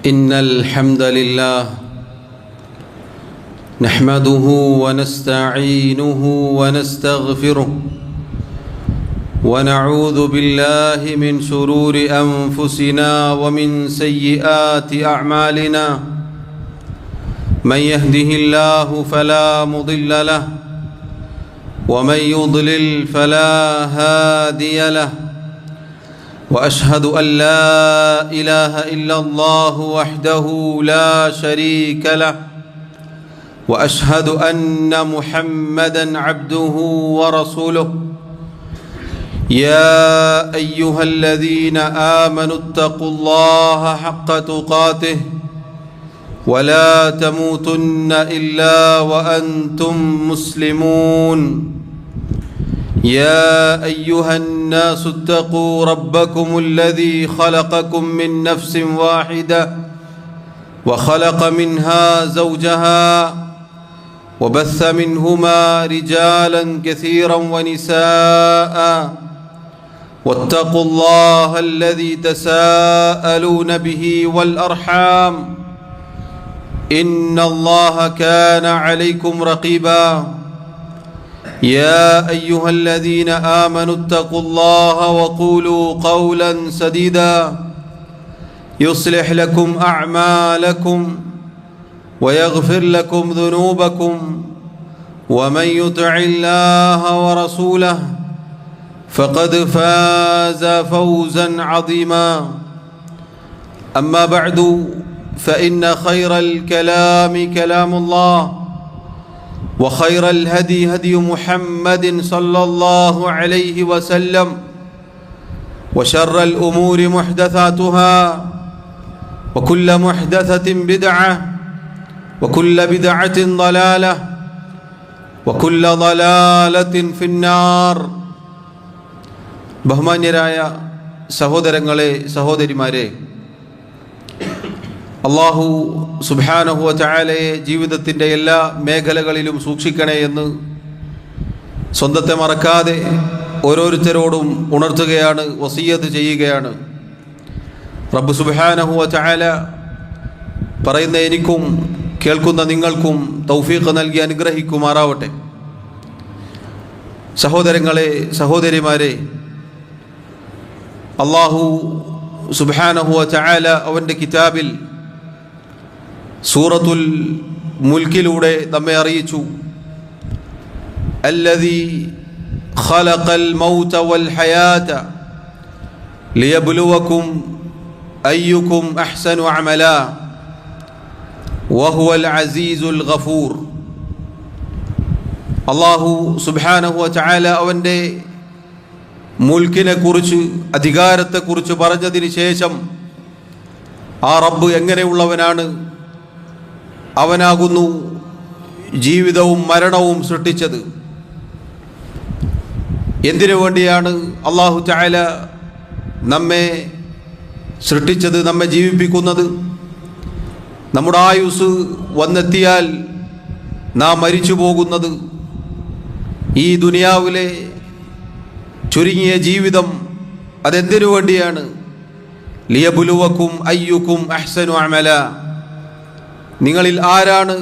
إن الحمد لله نحمده ونستعينه ونستغفره ونعوذ بالله من شرور أنفسنا ومن سيئات أعمالنا من يهده الله فلا مضل له ومن يضلل فلا هادي له وأشهد أن لا إله إلا الله وحده لا شريك له وأشهد أن محمدًا عبده ورسوله يا أيها الذين آمنوا اتقوا الله حق تقاته ولا تموتن إلا وأنتم مسلمون يا أيها الناس اتقوا ربكم الذي خلقكم من نفس واحدة وخلق منها زوجها وبث منهما رجالا كثيرا ونساء واتقوا الله الذي تساءلون به والأرحام إن الله كان عليكم رقيبا يا أيها الذين آمنوا اتقوا الله وقولوا قولا سديدا يصلح لكم أعمالكم ويغفر لكم ذنوبكم ومن يطع الله ورسوله فقد فاز فوزا عظيما أما بعد فإن خير الكلام كلام الله وخير الهدي هدي محمد صلى الله عليه وسلم وشر الأمور محدثاتها وكل محدثة بدعة وكل بدعة ضلالة وكل ضلالة في النار. ബഹുമാന്യരായ സഹോദരങ്ങളെ സഹോദരിമാരെ, അല്ലാഹു സുബ്ഹാനഹു വ തആലയെ ജീവിതത്തിൻ്റെ എല്ലാ മേഖലകളിലും സൂക്ഷിക്കണേ എന്ന് സ്വന്തത്തെ മറക്കാതെ ഓരോരുത്തരോടും ഉണർത്തുകയാണ്, വസിയ്യത്ത് ചെയ്യുകയാണ്. റബ്ബ് സുബ്ഹാനഹു വ തആല പറയുന്ന എനിക്കും കേൾക്കുന്ന നിങ്ങൾക്കും തൗഫീഖ് നൽകി അനുഗ്രഹിക്കുമാറാവട്ടെ. സഹോദരങ്ങളെ സഹോദരിമാരെ, അല്ലാഹു സുബ്ഹാനഹു വ തആല അവൻ്റെ കിതാബിൽ സൂറത്തുൽ മുൽക്കിലൂടെ നമ്മെ അറിയിച്ചു, അല്ലദീ ഖലഖൽ മൗത വൽ ഹയാത ലിയബ്ലുവകും അയ്യുകും അഹ്സനു അമലാ വഹുവൽ അസീസുൽ ഗഫൂർ. അല്ലാഹു സുബ്ഹാനഹു വ തആല അവൻ്റെ മുൽക്കിനെ കുറിച്ച്, അധികാരത്തെക്കുറിച്ച് പറഞ്ഞതിന് ശേഷം ആ റബ്ബ് എങ്ങനെയുള്ളവനാണ്, അവനാകുന്നു ജീവിതവും മരണവും സൃഷ്ടിച്ചത്. എന്തിനു വേണ്ടിയാണ് അല്ലാഹു തആല നമ്മെ സൃഷ്ടിച്ചത്, നമ്മെ ജീവിപ്പിക്കുന്നത്? നമ്മുടെ ആയുസ് വന്നെത്തിയാൽ നാം മരിച്ചു പോകുന്നത്. ഈ ദുനിയാവിലെ ചുരുങ്ങിയ ജീവിതം അതെന്തിനു വേണ്ടിയാണ്? ലിയബ്ലുവകും അയ്യുകും അഹ്സനു അമല, നിങ്ങളിൽ ആരാണ്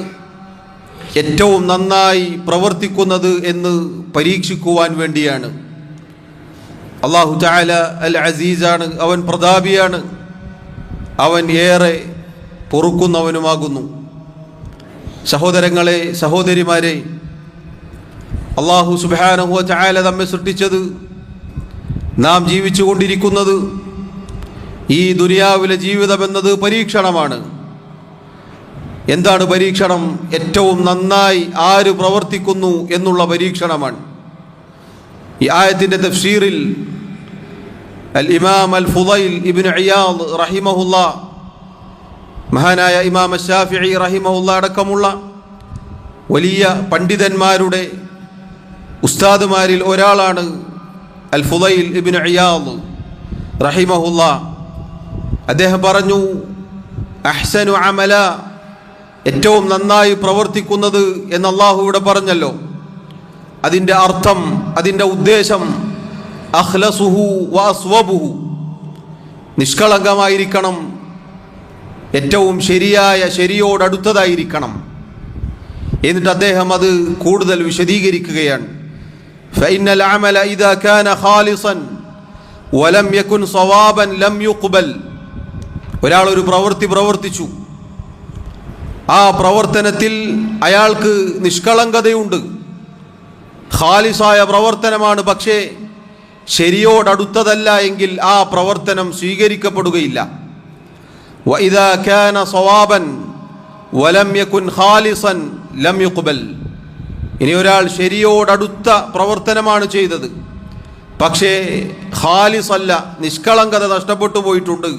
ഏറ്റവും നന്നായി പ്രവർത്തിക്കുന്നത് എന്ന് പരീക്ഷിക്കുവാൻ വേണ്ടിയാണ്. അല്ലാഹു തആല അൽ അസീസാണ്, അവൻ പ്രതാപിയാണ്, അവൻ ഏറെ പൊറുക്കുന്നവനുമാകുന്നു. സഹോദരങ്ങളെ സഹോദരിമാരെ, അല്ലാഹു സുബ്ഹാനഹു വ തആല നമ്മെ സൃഷ്ടിച്ചത്, നാം ജീവിച്ചു കൊണ്ടിരിക്കുന്നത്, ഈ ദുനിയാവിലെ ജീവിതമെന്നത് പരീക്ഷണമാണ്. എന്താണ് പരീക്ഷണം? ഏറ്റവും നന്നായി ആര് പ്രവർത്തിക്കുന്നു എന്നുള്ള പരീക്ഷണമാണ്. ഈ ആയത്തിൻ്റെ തഫ്സീറിൽ അൽ ഇമാം അൽ ഫുളൈൽ ഇബ്നു ഇയാദ് റഹിമഹുല്ലാ, മഹാനായ ഇമാം ശാഫിഈ റഹിമഹുല്ലാ അടക്കമുള്ള വലിയ പണ്ഡിതന്മാരുടെ ഉസ്താദുമാരിൽ ഒരാളാണ് അൽ ഫുളൈൽ ഇബ്നു ഇയാദ് റഹിമഹുല്ലാ. അദ്ദേഹം പറഞ്ഞു, അഹ്സനു അമല, ഏറ്റവും നന്നായി പ്രവർത്തിക്കുന്നത് എന്ന് അല്ലാഹു ഇവിടെ പറഞ്ഞല്ലോ. അതിൻ്റെ അർത്ഥം, അതിൻ്റെ ഉദ്ദേശം അഖ്ലസുഹു വ അസ്വബുഹു, നിഷ്കളങ്കമായിരിക്കണം, ഏറ്റവും ശരിയോടടുത്തതായിരിക്കണം. എന്നിട്ട് അദ്ദേഹം അത് കൂടുതൽ വിശദീകരിക്കുകയാണ്. ഫഇന്നൽ അമല ഇദാ കാന ഖാലിസൻ വലം യകുൻ സവാബൻ ലം യുഖ്ബൽ. ഒരാൾ ഒരു പ്രവൃത്തി പ്രവർത്തിച്ചു, ആ പ്രവർത്തനത്തിൽ അയാൾക്ക് നിഷ്കളങ്കതയുണ്ട്, ഖാലിസായ പ്രവർത്തനമാണ്, പക്ഷേ ശരിയോടടുത്തതല്ല എങ്കിൽ ആ പ്രവർത്തനം സ്വീകരിക്കപ്പെടുകയില്ല. വഇദാ കാന സവാബൻ വലം യകുൻ ഖാലിസൻ ലം യുഖ്ബൽ. ഇനി ഒരാൾ ശരിയോടടുത്ത പ്രവർത്തനമാണ് ചെയ്തത്, പക്ഷേ ഖാലിസ് അല്ല, നിഷ്കളങ്കത നഷ്ടപ്പെട്ടു പോയിട്ടുണ്ട്,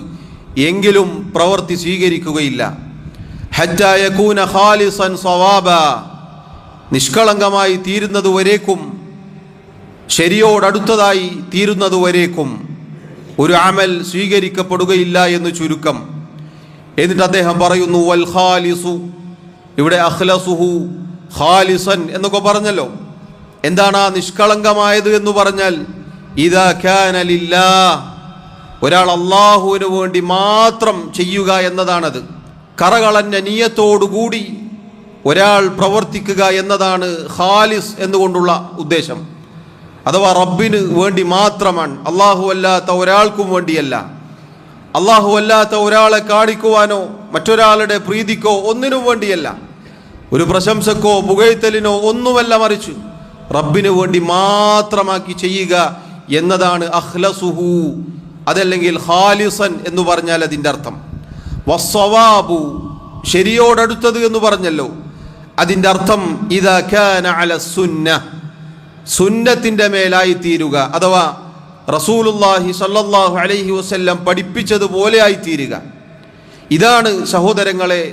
എങ്കിലും പ്രവൃത്തി സ്വീകരിക്കുകയില്ല. ഹത്താ യകൂന ഖാലിസൻ സവാബ. നിഷ്കളങ്കമായി തീരുന്നതുവരേക്കും, ശരിയോടടുത്തതായി തീരുന്നതുവരേക്കും ഒരു അമൽ സ്വീകരിക്കപ്പെടുകയില്ല എന്ന് ചുരുക്കം. എന്നിട്ട് അദ്ദേഹം പറയുന്നു, വൽ ഖാലിസു, ഇവിടെ അഖ്ലസുഹു ഖാലിസൻ എന്നൊക്കെ പറഞ്ഞല്ലോ. എന്താണ് ആ നിഷ്കളങ്കമായത് എന്ന് പറഞ്ഞാൽ, ഇദാ കാന ലില്ലാഹ്, ഒരാൾ അല്ലാഹുവിന് വേണ്ടി മാത്രം ചെയ്യുക എന്നതാണത്. കറകളഞ്ഞ നിയ്യത്തോടുകൂടി ഒരാൾ പ്രവർത്തിക്കുക എന്നതാണ് ഖാലിസ് എന്നുകൊണ്ടുള്ള ഉദ്ദേശം. അഥവാ റബ്ബിന് വേണ്ടി മാത്രമാണ്, അല്ലാഹു അല്ലാത്ത ഒരാൾക്കും വേണ്ടിയല്ല. അല്ലാഹു അല്ലാത്ത ഒരാളെ കാണിക്കുവാനോ മറ്റൊരാളുടെ പ്രീതിക്കോ ഒന്നിനും വേണ്ടിയല്ല, ഒരു പ്രശംസക്കോ പുകഴ്ത്തലിനോ ഒന്നുമല്ല, മറിച്ച് റബ്ബിന് വേണ്ടി മാത്രമാക്കി ചെയ്യുക എന്നതാണ് അഖ്ലസുഹു, അതല്ലെങ്കിൽ ഖാലിസൻ എന്ന് പറഞ്ഞാൽ അതിൻ്റെ അർത്ഥം. വസ്സവാബു, ശരിയോടടുത്തത് എന്ന് പറഞ്ഞല്ലോ, അതിൻ്റെ അർത്ഥം ഇദാ കാന അല സുന്ന, സുന്നത്തിൻ്റെ മേലായി തീരുക, അഥവാ റസൂലുള്ളാഹി സ്വല്ലല്ലാഹു അലൈഹി വസല്ലം പഠിപ്പിച്ചതുപോലെ ആയിത്തീരുക. ഇതാണ് സഹോദരങ്ങളെ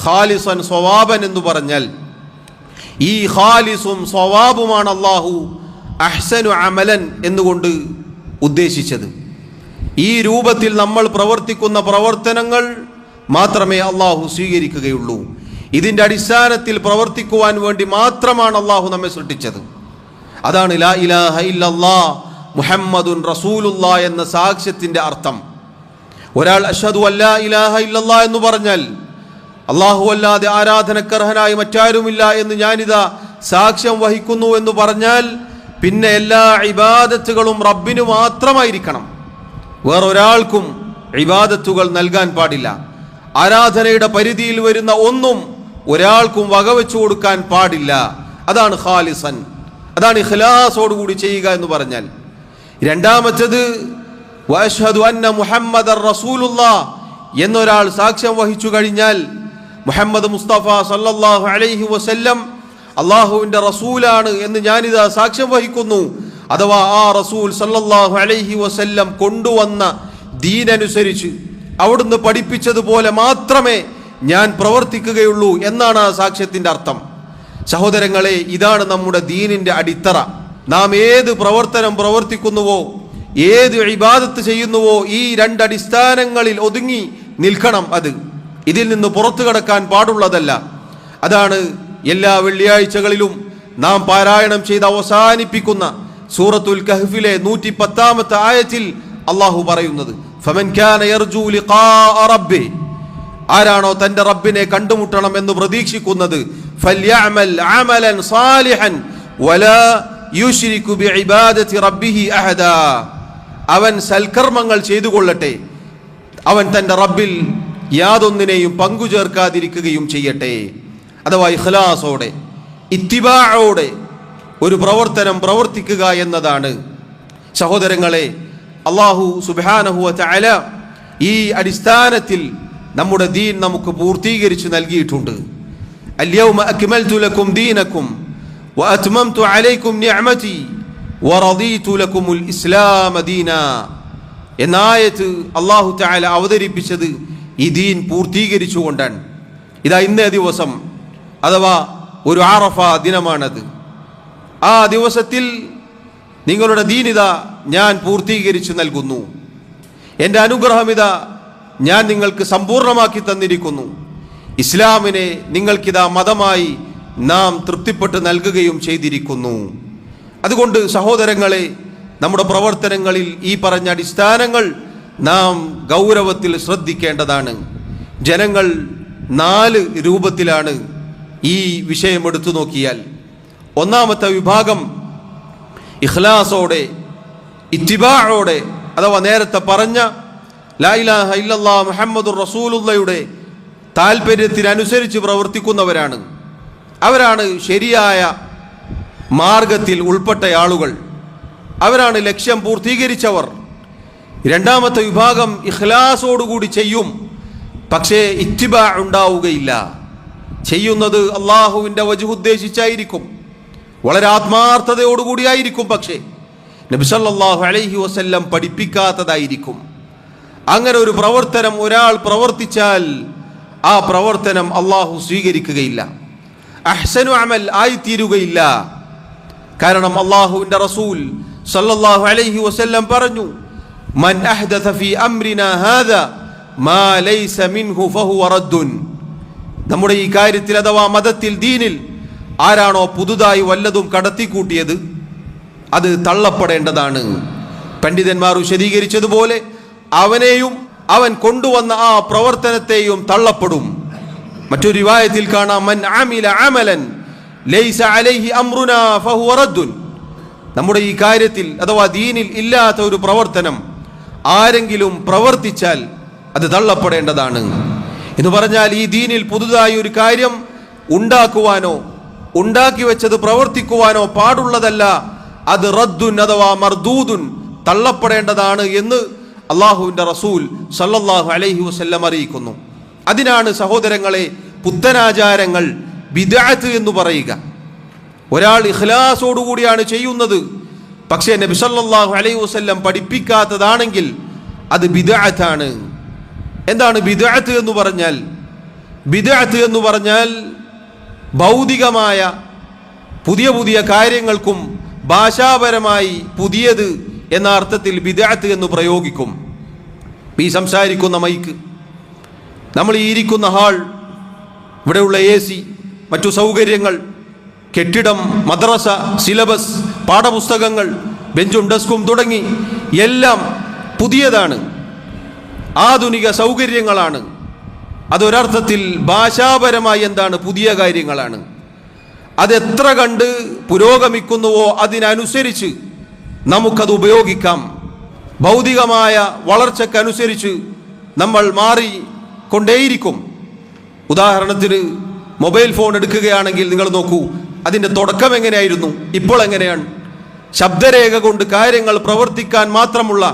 ഖാലിസൻ സ്വവാബൻ എന്ന് പറഞ്ഞാൽ. ഈ ഖാലിസും സ്വവാബുമാണ് അല്ലാഹു അഹ്സനു അമലൻ എന്നുകൊണ്ട് ഉദ്ദേശിച്ചത്. ഈ രൂപത്തിൽ നമ്മൾ പ്രവർത്തിക്കുന്ന പ്രവർത്തനങ്ങൾ മാത്രമേ അല്ലാഹു സ്വീകരിക്കുകയുള്ളൂ. ഇതിൻ്റെ അടിസ്ഥാനത്തിൽ പ്രവർത്തിക്കുവാൻ വേണ്ടി മാത്രമാണ് അല്ലാഹു നമ്മെ സൃഷ്ടിച്ചത്. അതാണ് ലാ ഇലാഹ ഇല്ലല്ലാഹ് മുഹമ്മദുൻ റസൂലുള്ളാഹ് എന്ന സാക്ഷ്യത്തിൻ്റെ അർത്ഥം. ഒരാൾ അഷ്ഹദു അല്ലാ ഇലാഹ ഇല്ലല്ലാഹ് എന്ന് പറഞ്ഞാൽ, അല്ലാഹു അല്ലാതെ ആരാധനക്കർഹനായി മറ്റാരുമില്ല എന്ന് ഞാനിതാ സാക്ഷ്യം വഹിക്കുന്നു എന്ന് പറഞ്ഞാൽ, പിന്നെ എല്ലാ ഇബാദത്തുകളും റബ്ബിന് മാത്രമായിരിക്കണം, വേറൊരാൾക്കും ഇബാദത്തുകൾ നൽകാൻ പാടില്ല. ആരാധനയുടെ പരിധിയിൽ വരുന്ന ഒന്നും ഒരാൾക്കും വകവെച്ചു കൊടുക്കാൻ പാടില്ല. അതാണ് ഖാലിസൻ, അതാണ് ഇഖ്ലാസോടുകൂടി ചെയ്യുക എന്ന് പറഞ്ഞാൽ. രണ്ടാമത്തേത് വഅശ്ഹദു അന്ന മുഹമ്മദർ റസൂലുള്ളാഹ് എന്നൊരാൾ സാക്ഷ്യം വഹിച്ചു കഴിഞ്ഞാൽ, മുഹമ്മദ് മുസ്തഫ സല്ലല്ലാഹു അലൈഹി വസല്ലം അള്ളാഹുവിൻ്റെ റസൂലാണ് എന്ന് ഞാനിതാ സാക്ഷ്യം വഹിക്കുന്നു. അഥവാ ആ റസൂൽ സല്ലല്ലാഹു അലൈഹി വസല്ലം കൊണ്ടുവന്ന ദീനനുസരിച്ച് അവിടുന്ന് പഠിപ്പിച്ചതുപോലെ മാത്രമേ ഞാൻ പ്രവർത്തിക്കുകയുള്ളൂ എന്നാണ് ആ സാക്ഷ്യത്തിൻ്റെ അർത്ഥം. സഹോദരങ്ങളെ, ഇതാണ് നമ്മുടെ ദീനിൻ്റെ അടിത്തറ. നാം ഏത് പ്രവർത്തനം പ്രവർത്തിക്കുന്നുവോ, ഏത് ഇബാദത്ത് ചെയ്യുന്നുവോ, ഈ രണ്ടടിസ്ഥാനങ്ങളിൽ ഒതുങ്ങി നിൽക്കണം. അത് ഇതിൽ നിന്ന് പുറത്തു കടക്കാൻ പാടുള്ളതല്ല. അതാണ് എല്ലാ വെള്ളിയാഴ്ചകളിലും നാം പാരായണം ചെയ്ത് അവസാനിപ്പിക്കുന്ന സൂറത്തുൽ കഹ്ഫിലെ 110-ാമത്തെ ആയത്തിൽ അള്ളാഹു പറയുന്നത്, ഫമൻ കാന യർജു ലിഖാഅ റബ്ബി, ആരാണോ തൻ്റെ റബ്ബിനെ കണ്ടുമുട്ടണം എന്ന് പ്രതീക്ഷിക്കുന്നത്, ഫൽയഅമൽ അമലൻ സാലിഹൻ വലാ യുശ്രികു ബിഇബാദത്തി റബ്ബിഹി അഹദാ, അവൻ സൽക്കർമ്മങ്ങൾ ചെയ്തു കൊള്ളട്ടെ, അവൻ തൻ്റെ റബ്ബിൽ യാതൊന്നിനെയും പങ്കുചേർക്കാതിരിക്കുകയും ചെയ്യട്ടെ. അഥവാ ഇഖ്ലാസോടെ ഇത്തിബാഅോടെ ഒരു പ്രവർത്തനം പ്രവർത്തിക്കുക എന്നതാണ്. സഹോദരങ്ങളെ, അല്ലാഹു സുബ്ഹാനഹു വ തആല ഈ അടിസ്ഥാനത്തിൽ നമ്മുടെ ദീൻ നമുക്ക് പൂർത്തീകരിച്ച് നൽകിയിട്ടുണ്ട്. അൽയൗമ അക്മൽതു ലക്കും ദീനക്കും വഅത്മംതു അലൈക്കും നിഅമതി വറദീതു ലക്കുമുൽ ഇസ്ലാമ ദീനാ എന്ന ആയത്ത് അല്ലാഹു തആല അവതരിപ്പിച്ചത് ഈ ദീൻ പൂർത്തീകരിച്ചുകൊണ്ടാണ്. ഇതാ ഇന്നേ ദിവസം, അഥവാ ഒരു ആറഫ ദിനമാണത്. ആ ദിവസത്തിൽ നിങ്ങളുടെ ദീനിതാ ഞാൻ പൂർത്തീകരിച്ചു നൽകുന്നു, എൻ്റെ അനുഗ്രഹമിതാ ഞാൻ നിങ്ങൾക്ക് സമ്പൂർണ്ണമാക്കി തന്നിരിക്കുന്നു, ഇസ്ലാമിനെ നിങ്ങൾക്കിതാ മതമായി നാം തൃപ്തിപ്പെട്ട് നൽകുകയും ചെയ്തിരിക്കുന്നു. അതുകൊണ്ട് സഹോദരങ്ങളെ, നമ്മുടെ പ്രവർത്തനങ്ങളിൽ ഈ പറഞ്ഞ അടിസ്ഥാനങ്ങൾ നാം ഗൗരവത്തിൽ ശ്രദ്ധിക്കേണ്ടതാണ്. ജനങ്ങൾ 4 രൂപത്തിലാണ് ഈ വിഷയം എടുത്തു നോക്കിയാൽ. ഒന്നാമത്തെ വിഭാഗം ഇഖ്ലാസോടെ ഇത്തിബാഅോടെ, അഥവാ നേരത്തെ പറഞ്ഞ ലാ ഇലാഹ ഇല്ലല്ലാഹ് മുഹമ്മദുർ റസൂലുള്ളാഹിയുടെ താല്പര്യത്തിനനുസരിച്ച് പ്രവർത്തിക്കുന്നവരാണ്. അവരാണ് ശരിയായ മാർഗത്തിൽ ഉൾപ്പെട്ട ആളുകൾ, അവരാണ് ലക്ഷ്യം പൂർത്തീകരിച്ചവർ. രണ്ടാമത്തെ വിഭാഗം ഇഖ്ലാസോടുകൂടി ചെയ്യും, പക്ഷേ ഇത്തിബാ ഉണ്ടാവുകയില്ല. ചെയ്യുന്നത് അള്ളാഹുവിൻ്റെ വജ്ഹ് ഉദ്ദേശിച്ചായിരിക്കും, വളരെ ആത്മാർത്ഥതയോടുകൂടിയായിരിക്കും, പക്ഷേ നബി സല്ലല്ലാഹു അലൈഹി വസല്ലം പഠിപ്പിക്കാത്തതായിരിക്കും. അങ്ങനെ ഒരു പ്രവർത്തനം ഒരാൾ പ്രവർത്തിച്ചാൽ ആ പ്രവർത്തനം അള്ളാഹു സ്വീകരിക്കുകയില്ല, അഹ്സനു അമൽ ആയിത്തീരുകയില്ല. കാരണം അള്ളാഹുവിൻ്റെ റസൂൽ സല്ലല്ലാഹു അലൈഹി വസല്ലം പറഞ്ഞു, മൻ അഹ്ദഥ ഫീ അംരിനാ ഹാദാ മാ ലൈസ മിൻഹു ഫഹുവ റദ്ദുൻ. നമ്മുടെ ഈ കാര്യത്തിൽ അഥവാ മതത്തിൽ, ദീനിൽ ആരാണോ പുതുതായി വല്ലതും കടത്തിക്കൂട്ടിയത് അത് തള്ളപ്പെടേണ്ടതാണ്. പണ്ഡിതന്മാർ വിശദീകരിച്ചതുപോലെ അവനെയും അവൻ കൊണ്ടുവന്ന ആ പ്രവർത്തനത്തെയും തള്ളപ്പെടും. മറ്റൊരു റിവായത്തിൽ കാണാം, മൻ അമില അമലൻ ലൈസ അലൈഹി അംറുനാ ഫഹുവ റദ്ദുൻ. നമ്മുടെ ഈ കാര്യത്തിൽ അഥവാ ദീനിൽ ഇല്ലാത്ത ഒരു പ്രവർത്തനം ആരെങ്കിലും പ്രവർത്തിച്ചാൽ അത് തള്ളപ്പെടേണ്ടതാണ്. എന്ന് പറഞ്ഞാൽ ഈ ദീനിൽ പുതുതായി ഒരു കാര്യം ഉണ്ടാക്കുവാനോ ഉണ്ടാക്കി വെച്ചത് പ്രവർത്തിക്കുവാനോ പാടുള്ളതല്ല. അത് റദ്ദുൻ അഥവാ മർദൂദുൻ, തള്ളപ്പെടേണ്ടതാണ് എന്ന് അള്ളാഹുവിൻ്റെ റസൂൽ സല്ലല്ലാഹു അലൈഹി വസല്ലം അറിയിക്കുന്നു. അതിനാണ് സഹോദരങ്ങളെ പുത്തനാചാരങ്ങൾ ബിദ്അത്ത് എന്ന് പറയുക. ഒരാൾ ഇഖ്ലാസോടുകൂടിയാണ് ചെയ്യുന്നത്, പക്ഷേ നബി സല്ലല്ലാഹു അലൈഹി വസല്ലം പഠിപ്പിക്കാത്തതാണെങ്കിൽ അത് ബിദ്അത്താണ്. എന്താണ് ബിദ്അത്ത് എന്ന് പറഞ്ഞാൽ? ബിദ്അത്ത് എന്ന് പറഞ്ഞാൽ ഭൗതികമായ പുതിയ പുതിയ കാര്യങ്ങൾക്കും ഭാഷാപരമായി പുതിയത് എന്ന അർത്ഥത്തിൽ ബിദ്അത്ത് എന്ന് പ്രയോഗിക്കും. ഈ സംസാരിക്കുന്ന മൈക്ക്, നമ്മൾ ഈ ഇരിക്കുന്ന ഹാൾ, ഇവിടെയുള്ള AC, മറ്റു സൗകര്യങ്ങൾ, കെട്ടിടം, മദ്രസ, സിലബസ്, പാഠപുസ്തകങ്ങൾ, ബെഞ്ചും ഡെസ്കും തുടങ്ങി എല്ലാം പുതിയതാണ്, ആധുനിക സൗകര്യങ്ങളാണ്. അതൊരർത്ഥത്തിൽ ഭാഷാപരമായി എന്താണ്? പുതിയ കാര്യങ്ങളാണ്. അതെത്ര കണ്ട് പുരോഗമിക്കുന്നുവോ അതിനനുസരിച്ച് നമുക്കത് ഉപയോഗിക്കാം. ഭൗതികമായ വളർച്ചക്കനുസരിച്ച് നമ്മൾ മാറിക്കൊണ്ടേയിരിക്കും. ഉദാഹരണത്തിന് മൊബൈൽ ഫോൺ എടുക്കുകയാണെങ്കിൽ നിങ്ങൾ നോക്കൂ, അതിൻ്റെ തുടക്കം എങ്ങനെയായിരുന്നു, ഇപ്പോൾ എങ്ങനെയാണ്? ശബ്ദരേഖ കൊണ്ട് കാര്യങ്ങൾ പ്രവർത്തിക്കാൻ മാത്രമുള്ള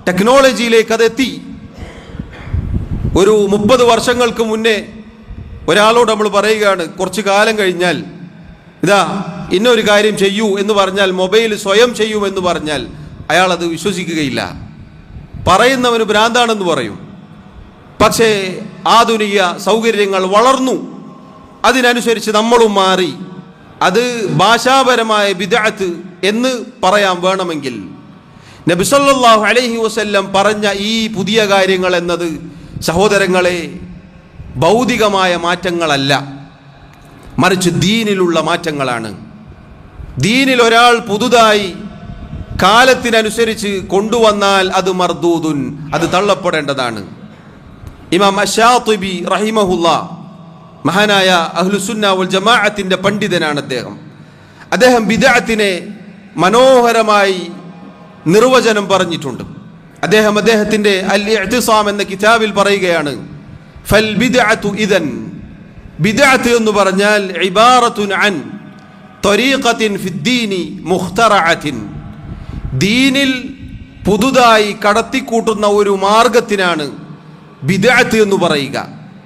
ടെക്നോളജിയിലേക്ക് അതെത്തി. ഒരു 30 വർഷങ്ങൾക്ക് മുന്നേ ഒരാളോട് നമ്മൾ പറയുകയാണ്, കുറച്ച് കാലം കഴിഞ്ഞാൽ ഇതാ ഇന്നൊരു കാര്യം ചെയ്യൂ എന്ന് പറഞ്ഞാൽ, മൊബൈൽ സ്വയം ചെയ്യുമെന്ന് പറഞ്ഞാൽ അയാളത് വിശ്വസിക്കുകയില്ല. പറയുന്നവന് ഭ്രാന്താണെന്ന് പറയും. പക്ഷേ ആധുനിക സൗകര്യങ്ങൾ വളർന്നു, അതിനനുസരിച്ച് നമ്മളും മാറി. അത് ഭാഷാപരമായ ബിദ്അത്ത് എന്ന് പറയാൻ വേണമെങ്കിൽ നബി സല്ലല്ലാഹു അലൈഹി വസല്ലം പറഞ്ഞ ഈ പുതിയ കാര്യങ്ങൾ എന്നത് സഹോദരങ്ങളെ ഭൗതികമായ മാറ്റങ്ങളല്ല, മറിച്ച് ദീനിലുള്ള മാറ്റങ്ങളാണ്. ദീനിൽ ഒരാൾ പുതുതായി കാലത്തിനനുസരിച്ച് കൊണ്ടുവന്നാൽ അത് മർദൂദുൻ, അത് തള്ളപ്പെടേണ്ടതാണ്. ഇമാം അശ്ശാതിബി റഹിമഹുല്ലാ, മഹാനായ അഹ്ലുസുന്ന വൽ ജമാഅത്തിന്റെ പണ്ഡിതനാണ് അദ്ദേഹം ബിദ്അത്തിനെ മനോഹരമായി നിർവചനം പറഞ്ഞിട്ടുണ്ട്. അദ്ദേഹത്തിന്റെ അൽ ഇഅ്തിസാം എന്ന കിതാബിൽ പറയുകയാണ്, ഫൽ ബിദ്അതു ഇദൻ, ബിദ്അത്ത് എന്ന് പറഞ്ഞാൽ ഇബാറത്തുൻ അൻ ത്വരീഖത്തിൻ ഫിദ്ദീനി മുഖ്തറഅത്തിൻ, ദീനിൽ പുതുതായി കടത്തിക്കൂട്ടുന്ന ഒരു മാർഗത്തിനാണ് ബിദ്അത്ത് എന്ന് പറയുക.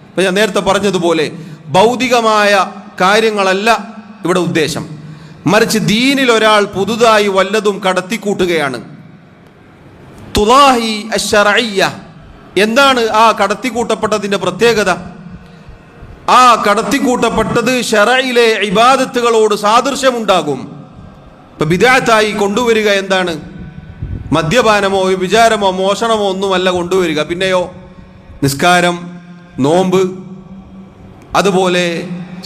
അപ്പോൾ ഞാൻ നേരത്തെ പറഞ്ഞതുപോലെ ഭൗതികമായ കാര്യങ്ങളല്ല ഇവിടെ ഉദ്ദേശം, മറിച്ച് ദീനിൽ ഒരാൾ പുതുതായി വല്ലതും കടത്തിക്കൂട്ടുകയാണ്. തുലാഹി അശ്ശറഇയ്യ, എന്താണ് ആ കടത്തിക്കൂട്ടപ്പെട്ടതിൻ്റെ പ്രത്യേകത? ആ കടത്തിക്കൂട്ടപ്പെട്ടത് ശറഇലെ ഇബാദത്തുകളോട് സാദൃശ്യമുണ്ടാകും. ഇപ്പം ബിദ്അത്തായി കൊണ്ടുവരിക എന്താണ്? മദ്യപാനമോ വിചാരമോ മോഷണമോ ഒന്നുമല്ല കൊണ്ടുവരിക. പിന്നെയോ നിസ്കാരം, നോമ്പ്, അതുപോലെ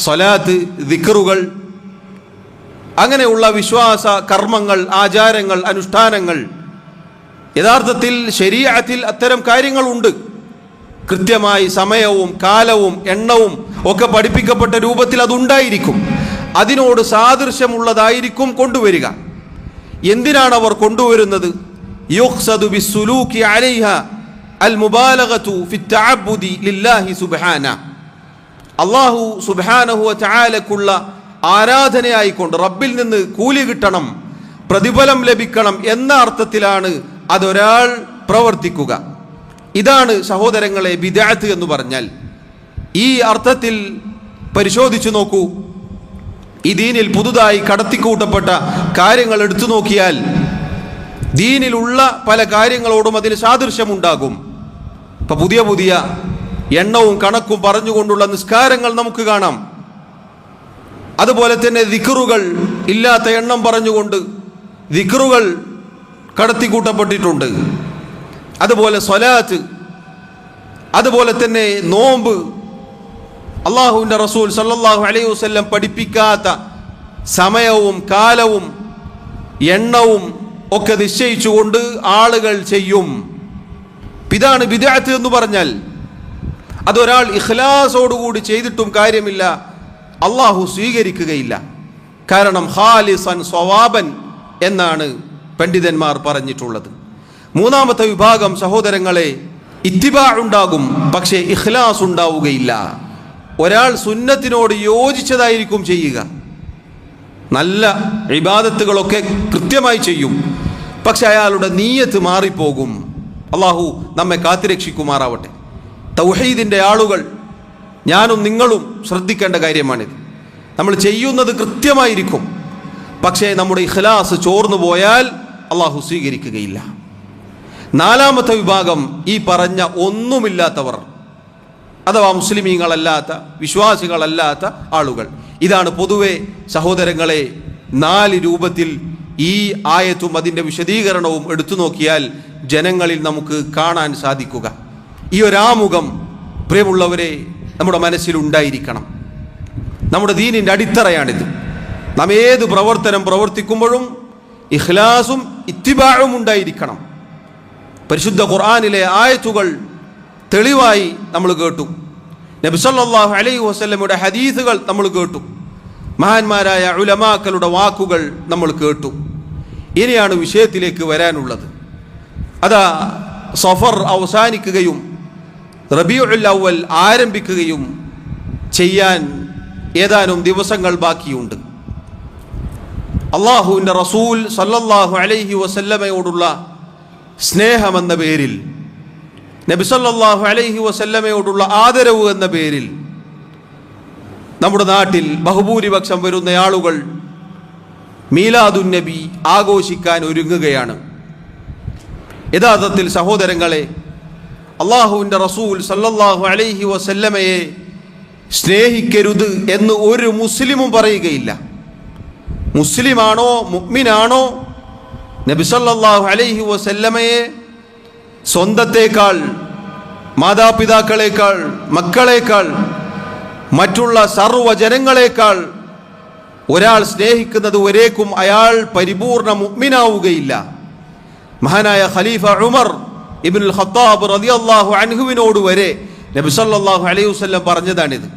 സ്വലാത്ത്, ദിക്റുകൾ, അങ്ങനെയുള്ള വിശ്വാസ കർമ്മങ്ങൾ, ആചാരങ്ങൾ, അനുഷ്ഠാനങ്ങൾ. യഥാർത്ഥത്തിൽ ശരീഅത്തിൽ അത്തരം കാര്യങ്ങളുണ്ട്. കൃത്യമായി സമയവും കാലവും എണ്ണവും ഒക്കെ പഠിപ്പിക്കപ്പെട്ട രൂപത്തിൽ അതുണ്ടായിരിക്കും. അതിനോട് സാദൃശ്യമുള്ളതായിരിക്കും കൊണ്ടുവരിക. എന്തിനാണ് അവർ കൊണ്ടുവരുന്നത്? യുഖ്സദു ബിസ്സുലൂകി അലൈഹ അൽ മുബാലഗതു ഫി തഅബ്ബുദി ലില്ലാഹി സുബ്ഹാനഹു, അല്ലാഹു സുബ്ഹാനഹു വ തആലക്കുള്ള ആരാധനയായിക്കൊണ്ട് റബ്ബിൽ നിന്ന് കൂലി കിട്ടണം, പ്രതിഫലം ലഭിക്കണം എന്ന അർത്ഥത്തിലാണ് അതൊരാൾ പ്രവർത്തിക്കുക. ഇതാണ് സഹോദരങ്ങളെ ബിദ്അത്ത് എന്ന് പറഞ്ഞാൽ. ഈ അർത്ഥത്തിൽ പരിശോധിച്ചു നോക്കൂ. ഈ ദീനിൽ പുതുതായി കടത്തിക്കൂട്ടപ്പെട്ട കാര്യങ്ങൾ എടുത്തു നോക്കിയാൽ ദീനിലുള്ള പല കാര്യങ്ങളോടും അതിന് സാദൃശ്യമുണ്ടാകും. ഇപ്പൊ പുതിയ പുതിയ എണ്ണവും കണക്കും പറഞ്ഞുകൊണ്ടുള്ള നിസ്കാരങ്ങൾ നമുക്ക് കാണാം. അതുപോലെ തന്നെ ദിക്റുകൾ ഇല്ലാത്ത എണ്ണം പറഞ്ഞുകൊണ്ട് ദിക്റുകൾ കടത്തിക്കൂട്ടപ്പെട്ടിട്ടുണ്ട്. അതുപോലെ സ്വലാത്ത്, അതുപോലെ തന്നെ നോമ്പ്, അള്ളാഹുവിൻ്റെ റസൂൽ സല്ലല്ലാഹു അലൈഹി വസല്ലം പഠിപ്പിക്കാത്ത സമയവും കാലവും എണ്ണവും ഒക്കെ നിശ്ചയിച്ചുകൊണ്ട് ആളുകൾ ചെയ്യും. ഇതാണ് ബിദ്അത്ത് എന്ന് പറഞ്ഞാൽ. അതൊരാൾ ഇഖ്ലാസോടുകൂടി ചെയ്തിട്ടും കാര്യമില്ല, അള്ളാഹു സ്വീകരിക്കുകയില്ല. കാരണം ഖാലിസൻ സ്വവാബൻ എന്നാണ് പണ്ഡിതന്മാർ പറഞ്ഞിട്ടുള്ളത്. മൂന്നാമത്തെ വിഭാഗം സഹോദരങ്ങളെ, ഇത്തിബാ ഉണ്ടാകും, പക്ഷേ ഇഖ്ലാസ് ഉണ്ടാവുകയില്ല. ഒരാൾ സുന്നത്തിനോട് യോജിച്ചതായിരിക്കും ചെയ്യുക, നല്ല ഇബാദത്തുകളൊക്കെ കൃത്യമായി ചെയ്യും, പക്ഷെ അയാളുടെ നീയത്ത് മാറിപ്പോകും. അള്ളാഹു നമ്മെ കാത്തുരക്ഷിക്കുമാറാവട്ടെ. തൗഹീദിൻ്റെ ആളുകൾ, ഞാനും നിങ്ങളും ശ്രദ്ധിക്കേണ്ട കാര്യമാണിത്. നമ്മൾ ചെയ്യുന്നത് കൃത്യമായിരിക്കും, പക്ഷേ നമ്മുടെ ഇഖ്ലാസ് ചോർന്നു പോയാൽ അള്ളാഹു സ്വീകരിക്കുകയില്ല. നാലാമത്തെ വിഭാഗം ഈ പറഞ്ഞ ഒന്നുമില്ലാത്തവർ, അഥവാ മുസ്ലിമീങ്ങളല്ലാത്ത വിശ്വാസികളല്ലാത്ത ആളുകൾ. ഇതാണ് പൊതുവെ സഹോദരങ്ങളെ 4 രൂപത്തിൽ ഈ ആയത്തും അതിൻ്റെ വിശദീകരണവും എടുത്തു നോക്കിയാൽ ജനങ്ങളിൽ നമുക്ക് കാണാൻ സാധിക്കുക. ഈ ഒരാമുഖം പ്രിയമുള്ളവരെ നമ്മുടെ മനസ്സിലുണ്ടായിരിക്കണം. നമ്മുടെ ദീനിൻ്റെ അടിത്തറയാണിത്. നാം ഏത് പ്രവർത്തനം പ്രവർത്തിക്കുമ്പോഴും ഇഖ്ലാസും ഇത്തിബാഉം ഉണ്ടായിരിക്കണം. പരിശുദ്ധ ഖുർആനിലെ ആയത്തുകൾ തെളിവായി നമ്മൾ കേട്ടു. നബി സല്ലല്ലാഹു അലൈഹി വസല്ലമയുടെ ഹദീസുകൾ നമ്മൾ കേട്ടു. മഹാന്മാരായ ഉലമാക്കളുടെ വാക്കുകൾ നമ്മൾ കേട്ടു. ഇനിയാണ് വിഷയത്തിലേക്ക് വരാനുള്ളത്. അതാ സഫർ അവസാനിക്കുകയും റബീഉൽ അവ്വൽ ആരംഭിക്കുകയും ചെയ്യാൻ ഏതാനും ദിവസങ്ങൾ ബാക്കിയുണ്ട്. അള്ളാഹുവിൻ്റെ റസൂൽ സല്ലല്ലാഹു അലൈഹി വസല്ലമയോടുള്ള സ്നേഹമെന്ന പേരിൽ, നബി സല്ലല്ലാഹു അലൈഹി വസല്ലമയോടുള്ള ആദരവ് എന്ന പേരിൽ നമ്മുടെ നാട്ടിൽ ബഹുഭൂരിപക്ഷം വരുന്ന ആളുകൾ മീലാദുൻ നബി ആഘോഷിക്കാൻ ഒരുങ്ങുകയാണ്. യഥാർത്ഥത്തിൽ സഹോദരങ്ങളെ, അള്ളാഹുവിൻ്റെ റസൂൽ സല്ലല്ലാഹു അലൈഹി വസല്ലമയെ സ്നേഹിക്കരുത് എന്ന് ഒരു മുസ്ലിമും പറയുകയില്ല. മുസ്ലിമാണോ മുഅ്മിനാണോ നബി സല്ലല്ലാഹു അലൈഹി വസല്ലമയെ സ്വന്തത്തേക്കാൾ, മാതാപിതാക്കളേക്കാൾ, മക്കളേക്കാൾ, മറ്റുള്ള സർവ്വജനങ്ങളെക്കാൾ ഒരാൾ സ്നേഹിക്കുന്നത് വരേക്കും അയാൾ പരിപൂർണ മുഅ്മിനാവുകയില്ല. മഹാനായ ഖലീഫ ഉമർ ഇബ്നുൽ ഖത്താബ് റളിയല്ലാഹു അൻഹുവിനോട് വരെ നബി സല്ലല്ലാഹു അലൈഹി വസല്ലം പറഞ്ഞതാണിത്.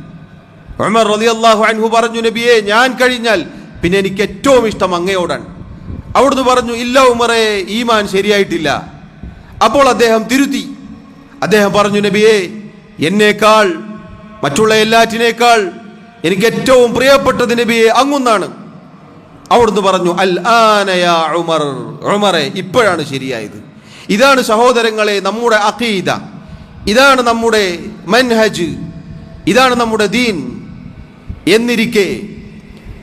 ഉമർ റളിയല്ലാഹു അൻഹു പറഞ്ഞു, നബിയെ, ഞാൻ കഴിഞ്ഞാൽ പിന്നെ എനിക്ക് ഏറ്റവും ഇഷ്ടം അങ്ങയോടാണ്. അവിടുന്ന് പറഞ്ഞു, ഇല്ല ഉമറെ, ഈമാൻ ശരിയായിട്ടില്ല. അപ്പോൾ അദ്ദേഹം തിരുത്തി. അദ്ദേഹം പറഞ്ഞു, നബിയെ, എന്നേക്കാൾ, മറ്റുള്ള എല്ലാറ്റിനേക്കാൾ എനിക്ക് ഏറ്റവും പ്രിയപ്പെട്ടത് നബിയെ അങ്ങുന്നാണ്. അവിടുന്ന് പറഞ്ഞു, അൽ ആന യാ ഉമർ, ഉമറെ, ഇപ്പോഴാണ് ശരിയായത്. ഇതാണ് സഹോദരങ്ങളെ നമ്മുടെ അഖീദ, ഇതാണ് നമ്മുടെ മൻഹജ്, ഇതാണ് നമ്മുടെ ദീൻ. എന്നിരിക്കെ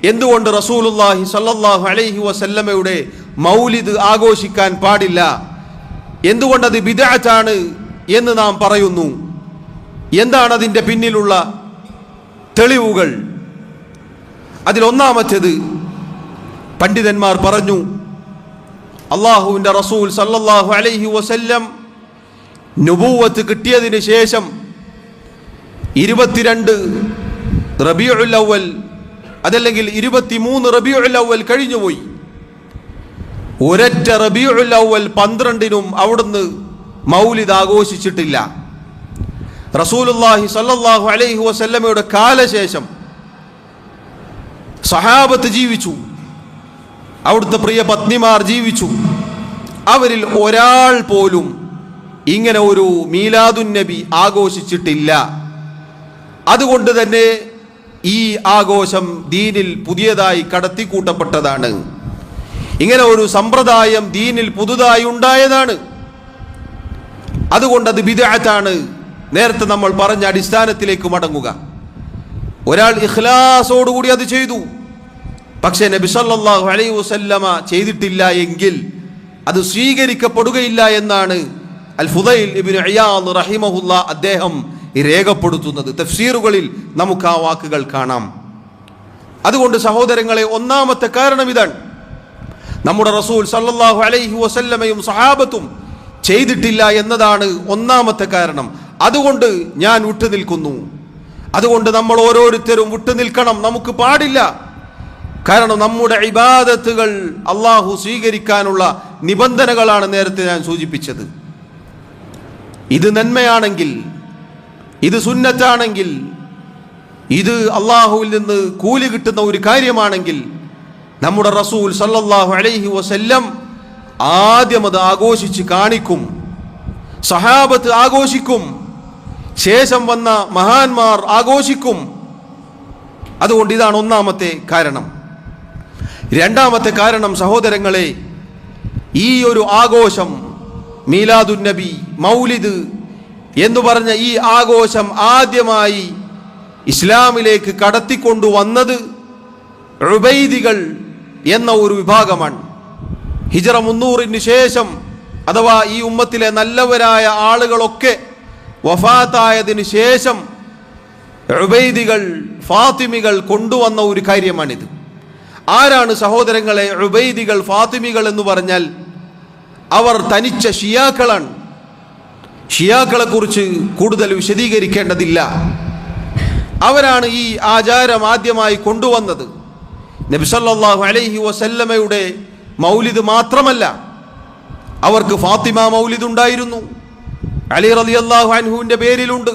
എന്തുകൊണ്ട് റസൂലുള്ളാഹി സ്വല്ലല്ലാഹു അലൈഹി വസല്ലമയുടെ മൗലിദ് ആഘോഷിക്കാൻ പാടില്ല? എന്തുകൊണ്ടത് ബിദ്അത്താണ് എന്ന് നാം പറയുന്നു? എന്താണ് അതിൻ്റെ പിന്നിലുള്ള തെളിവുകൾ? അതിലൊന്നാമത്തേത് പണ്ഡിതന്മാർ പറഞ്ഞു, അള്ളാഹുവിൻ്റെ റസൂൽ സല്ലല്ലാഹു അലൈഹി വസല്ലം നുബുവത്ത് കിട്ടിയതിന് ശേഷം 22 റബീഉൽ അവ്വൽ, അതല്ലെങ്കിൽ 23 റബീഉൽ അവ്വൽ കഴിഞ്ഞുപോയി. ഒരൊറ്റ റബീഉൽ അവ്വൽ 12-നും അവിടുന്ന് മൗലിദ് ആഘോഷിച്ചിട്ടില്ല. റസൂലുള്ളാഹി സ്വല്ലല്ലാഹു അലൈഹി വസല്ലമയുടെ കാലശേഷം സഹാബത്ത് ജീവിച്ചു, അവിടുത്തെ പ്രിയ പത്നിമാർ ജീവിച്ചു. അവരിൽ ഒരാൾ പോലും ഇങ്ങനെ ഒരു മീലാദുൻ നബി ആഘോഷിച്ചിട്ടില്ല. അതുകൊണ്ട് തന്നെ ഈ ആഘോഷം ദീനിൽ പുതിയതായി കടത്തിക്കൂട്ടപ്പെട്ടതാണ്. ഇങ്ങനെ ഒരു സമ്പ്രദായം ദീനിൽ പുതുതായി ഉണ്ടായതാണ്. അതുകൊണ്ട് അത് ബിദ്അത്താണ്. നേരത്തെ നമ്മൾ പറഞ്ഞ അടിസ്ഥാനത്തിലേക്ക് മടങ്ങുക. ഒരാൾ ഇഖ്ലാസോടുകൂടി അത് ചെയ്തു, പക്ഷേ നബി സല്ലല്ലാഹു അലൈഹി വസല്ലമ ചെയ്തിട്ടില്ല എങ്കിൽ അത് സ്വീകരിക്കപ്പെടുകയില്ല എന്നാണ് അൽ ഫുദൈൽ ഇബ്നു ഇയാദ് റഹിമഹുല്ലാ അദ്ദേഹം രേഖപ്പെടുത്തുന്നത്. തഫ്സീറുകളിൽ നമുക്ക് ആ വാക്കുകൾ കാണാം. അതുകൊണ്ട് സഹോദരങ്ങളെ, ഒന്നാമത്തെ കാരണം ഇതാണ്. നമ്മുടെ റസൂൽ സല്ലല്ലാഹു അലൈഹി വസല്ലമയും സഹാബത്തും ചെയ്തിട്ടില്ല എന്നതാണ് ഒന്നാമത്തെ കാരണം. അതുകൊണ്ട് ഞാൻ വിട്ടുനിൽക്കുന്നു. അതുകൊണ്ട് നമ്മൾ ഓരോരുത്തരും വിട്ടുനിൽക്കണം. നമുക്ക് പാടില്ല. കാരണം നമ്മുടെ ഇബാദത്തുകൾ അള്ളാഹു സ്വീകരിക്കാനുള്ള നിബന്ധനകളാണ് നേരത്തെ ഞാൻ സൂചിപ്പിച്ചത്. ഇത് നന്മയാണെങ്കിൽ, ഇത് സുന്നത്താണെങ്കിൽ, ഇത് അള്ളാഹുവിൽ നിന്ന് കൂലി കിട്ടുന്ന ഒരു കാര്യമാണെങ്കിൽ നമ്മുടെ റസൂൽ സല്ലല്ലാഹു അലൈഹി വസല്ലം ആദ്യം അത് ആഘോഷിച്ച് കാണിക്കും. സഹാബത്ത് ആഘോഷിക്കും, ശേഷം വന്ന മഹാന്മാർ ആഘോഷിക്കും. അതുകൊണ്ട് ഇതാണ് ഒന്നാമത്തെ കാരണം. രണ്ടാമത്തെ കാരണം സഹോദരങ്ങളെ, ഈ ഒരു ആഘോഷം മീലാദുൻ നബി, മൗലിദ് എന്ന് പറഞ്ഞ ഈ ആഘോഷം ആദ്യമായി ഇസ്ലാമിലേക്ക് കടത്തിക്കൊണ്ടുവന്നത് ഉബൈദികൾ എന്ന ഒരു വിഭാഗമാണ്. ഹിജ്റ 300-ന് ശേഷം, അഥവാ ഈ ഉമ്മത്തിലെ നല്ലവരായ ആളുകളൊക്കെ വഫാത്തായതിന് ശേഷം ഉബൈദികൾ, ഫാത്തിമികൾ കൊണ്ടുവന്ന ഒരു കാര്യമാണിത്. ആരാണ് സഹോദരങ്ങളെ ഉബൈദികൾ, ഫാത്തിമികൾ എന്ന് പറഞ്ഞാൽ? അവർ തനിച്ച ഷിയാക്കളാണ്. ഷിയാക്കളെ കുറിച്ച് കൂടുതൽ വിശദീകരിക്കേണ്ടതില്ല. അവരാണ് ഈ ആചാരം ആദ്യമായി കൊണ്ടുവന്നത്. നബി സല്ലല്ലാഹു അലൈഹി വസല്ലമയുടെ മൗലിദ് മാത്രമല്ല, അവർക്ക് ഫാത്തിമ മൗലിദ് ഉണ്ടായിരുന്നു, അലി റളിയല്ലാഹു അൻഹുവിൻ്റെ പേരിലുണ്ട്.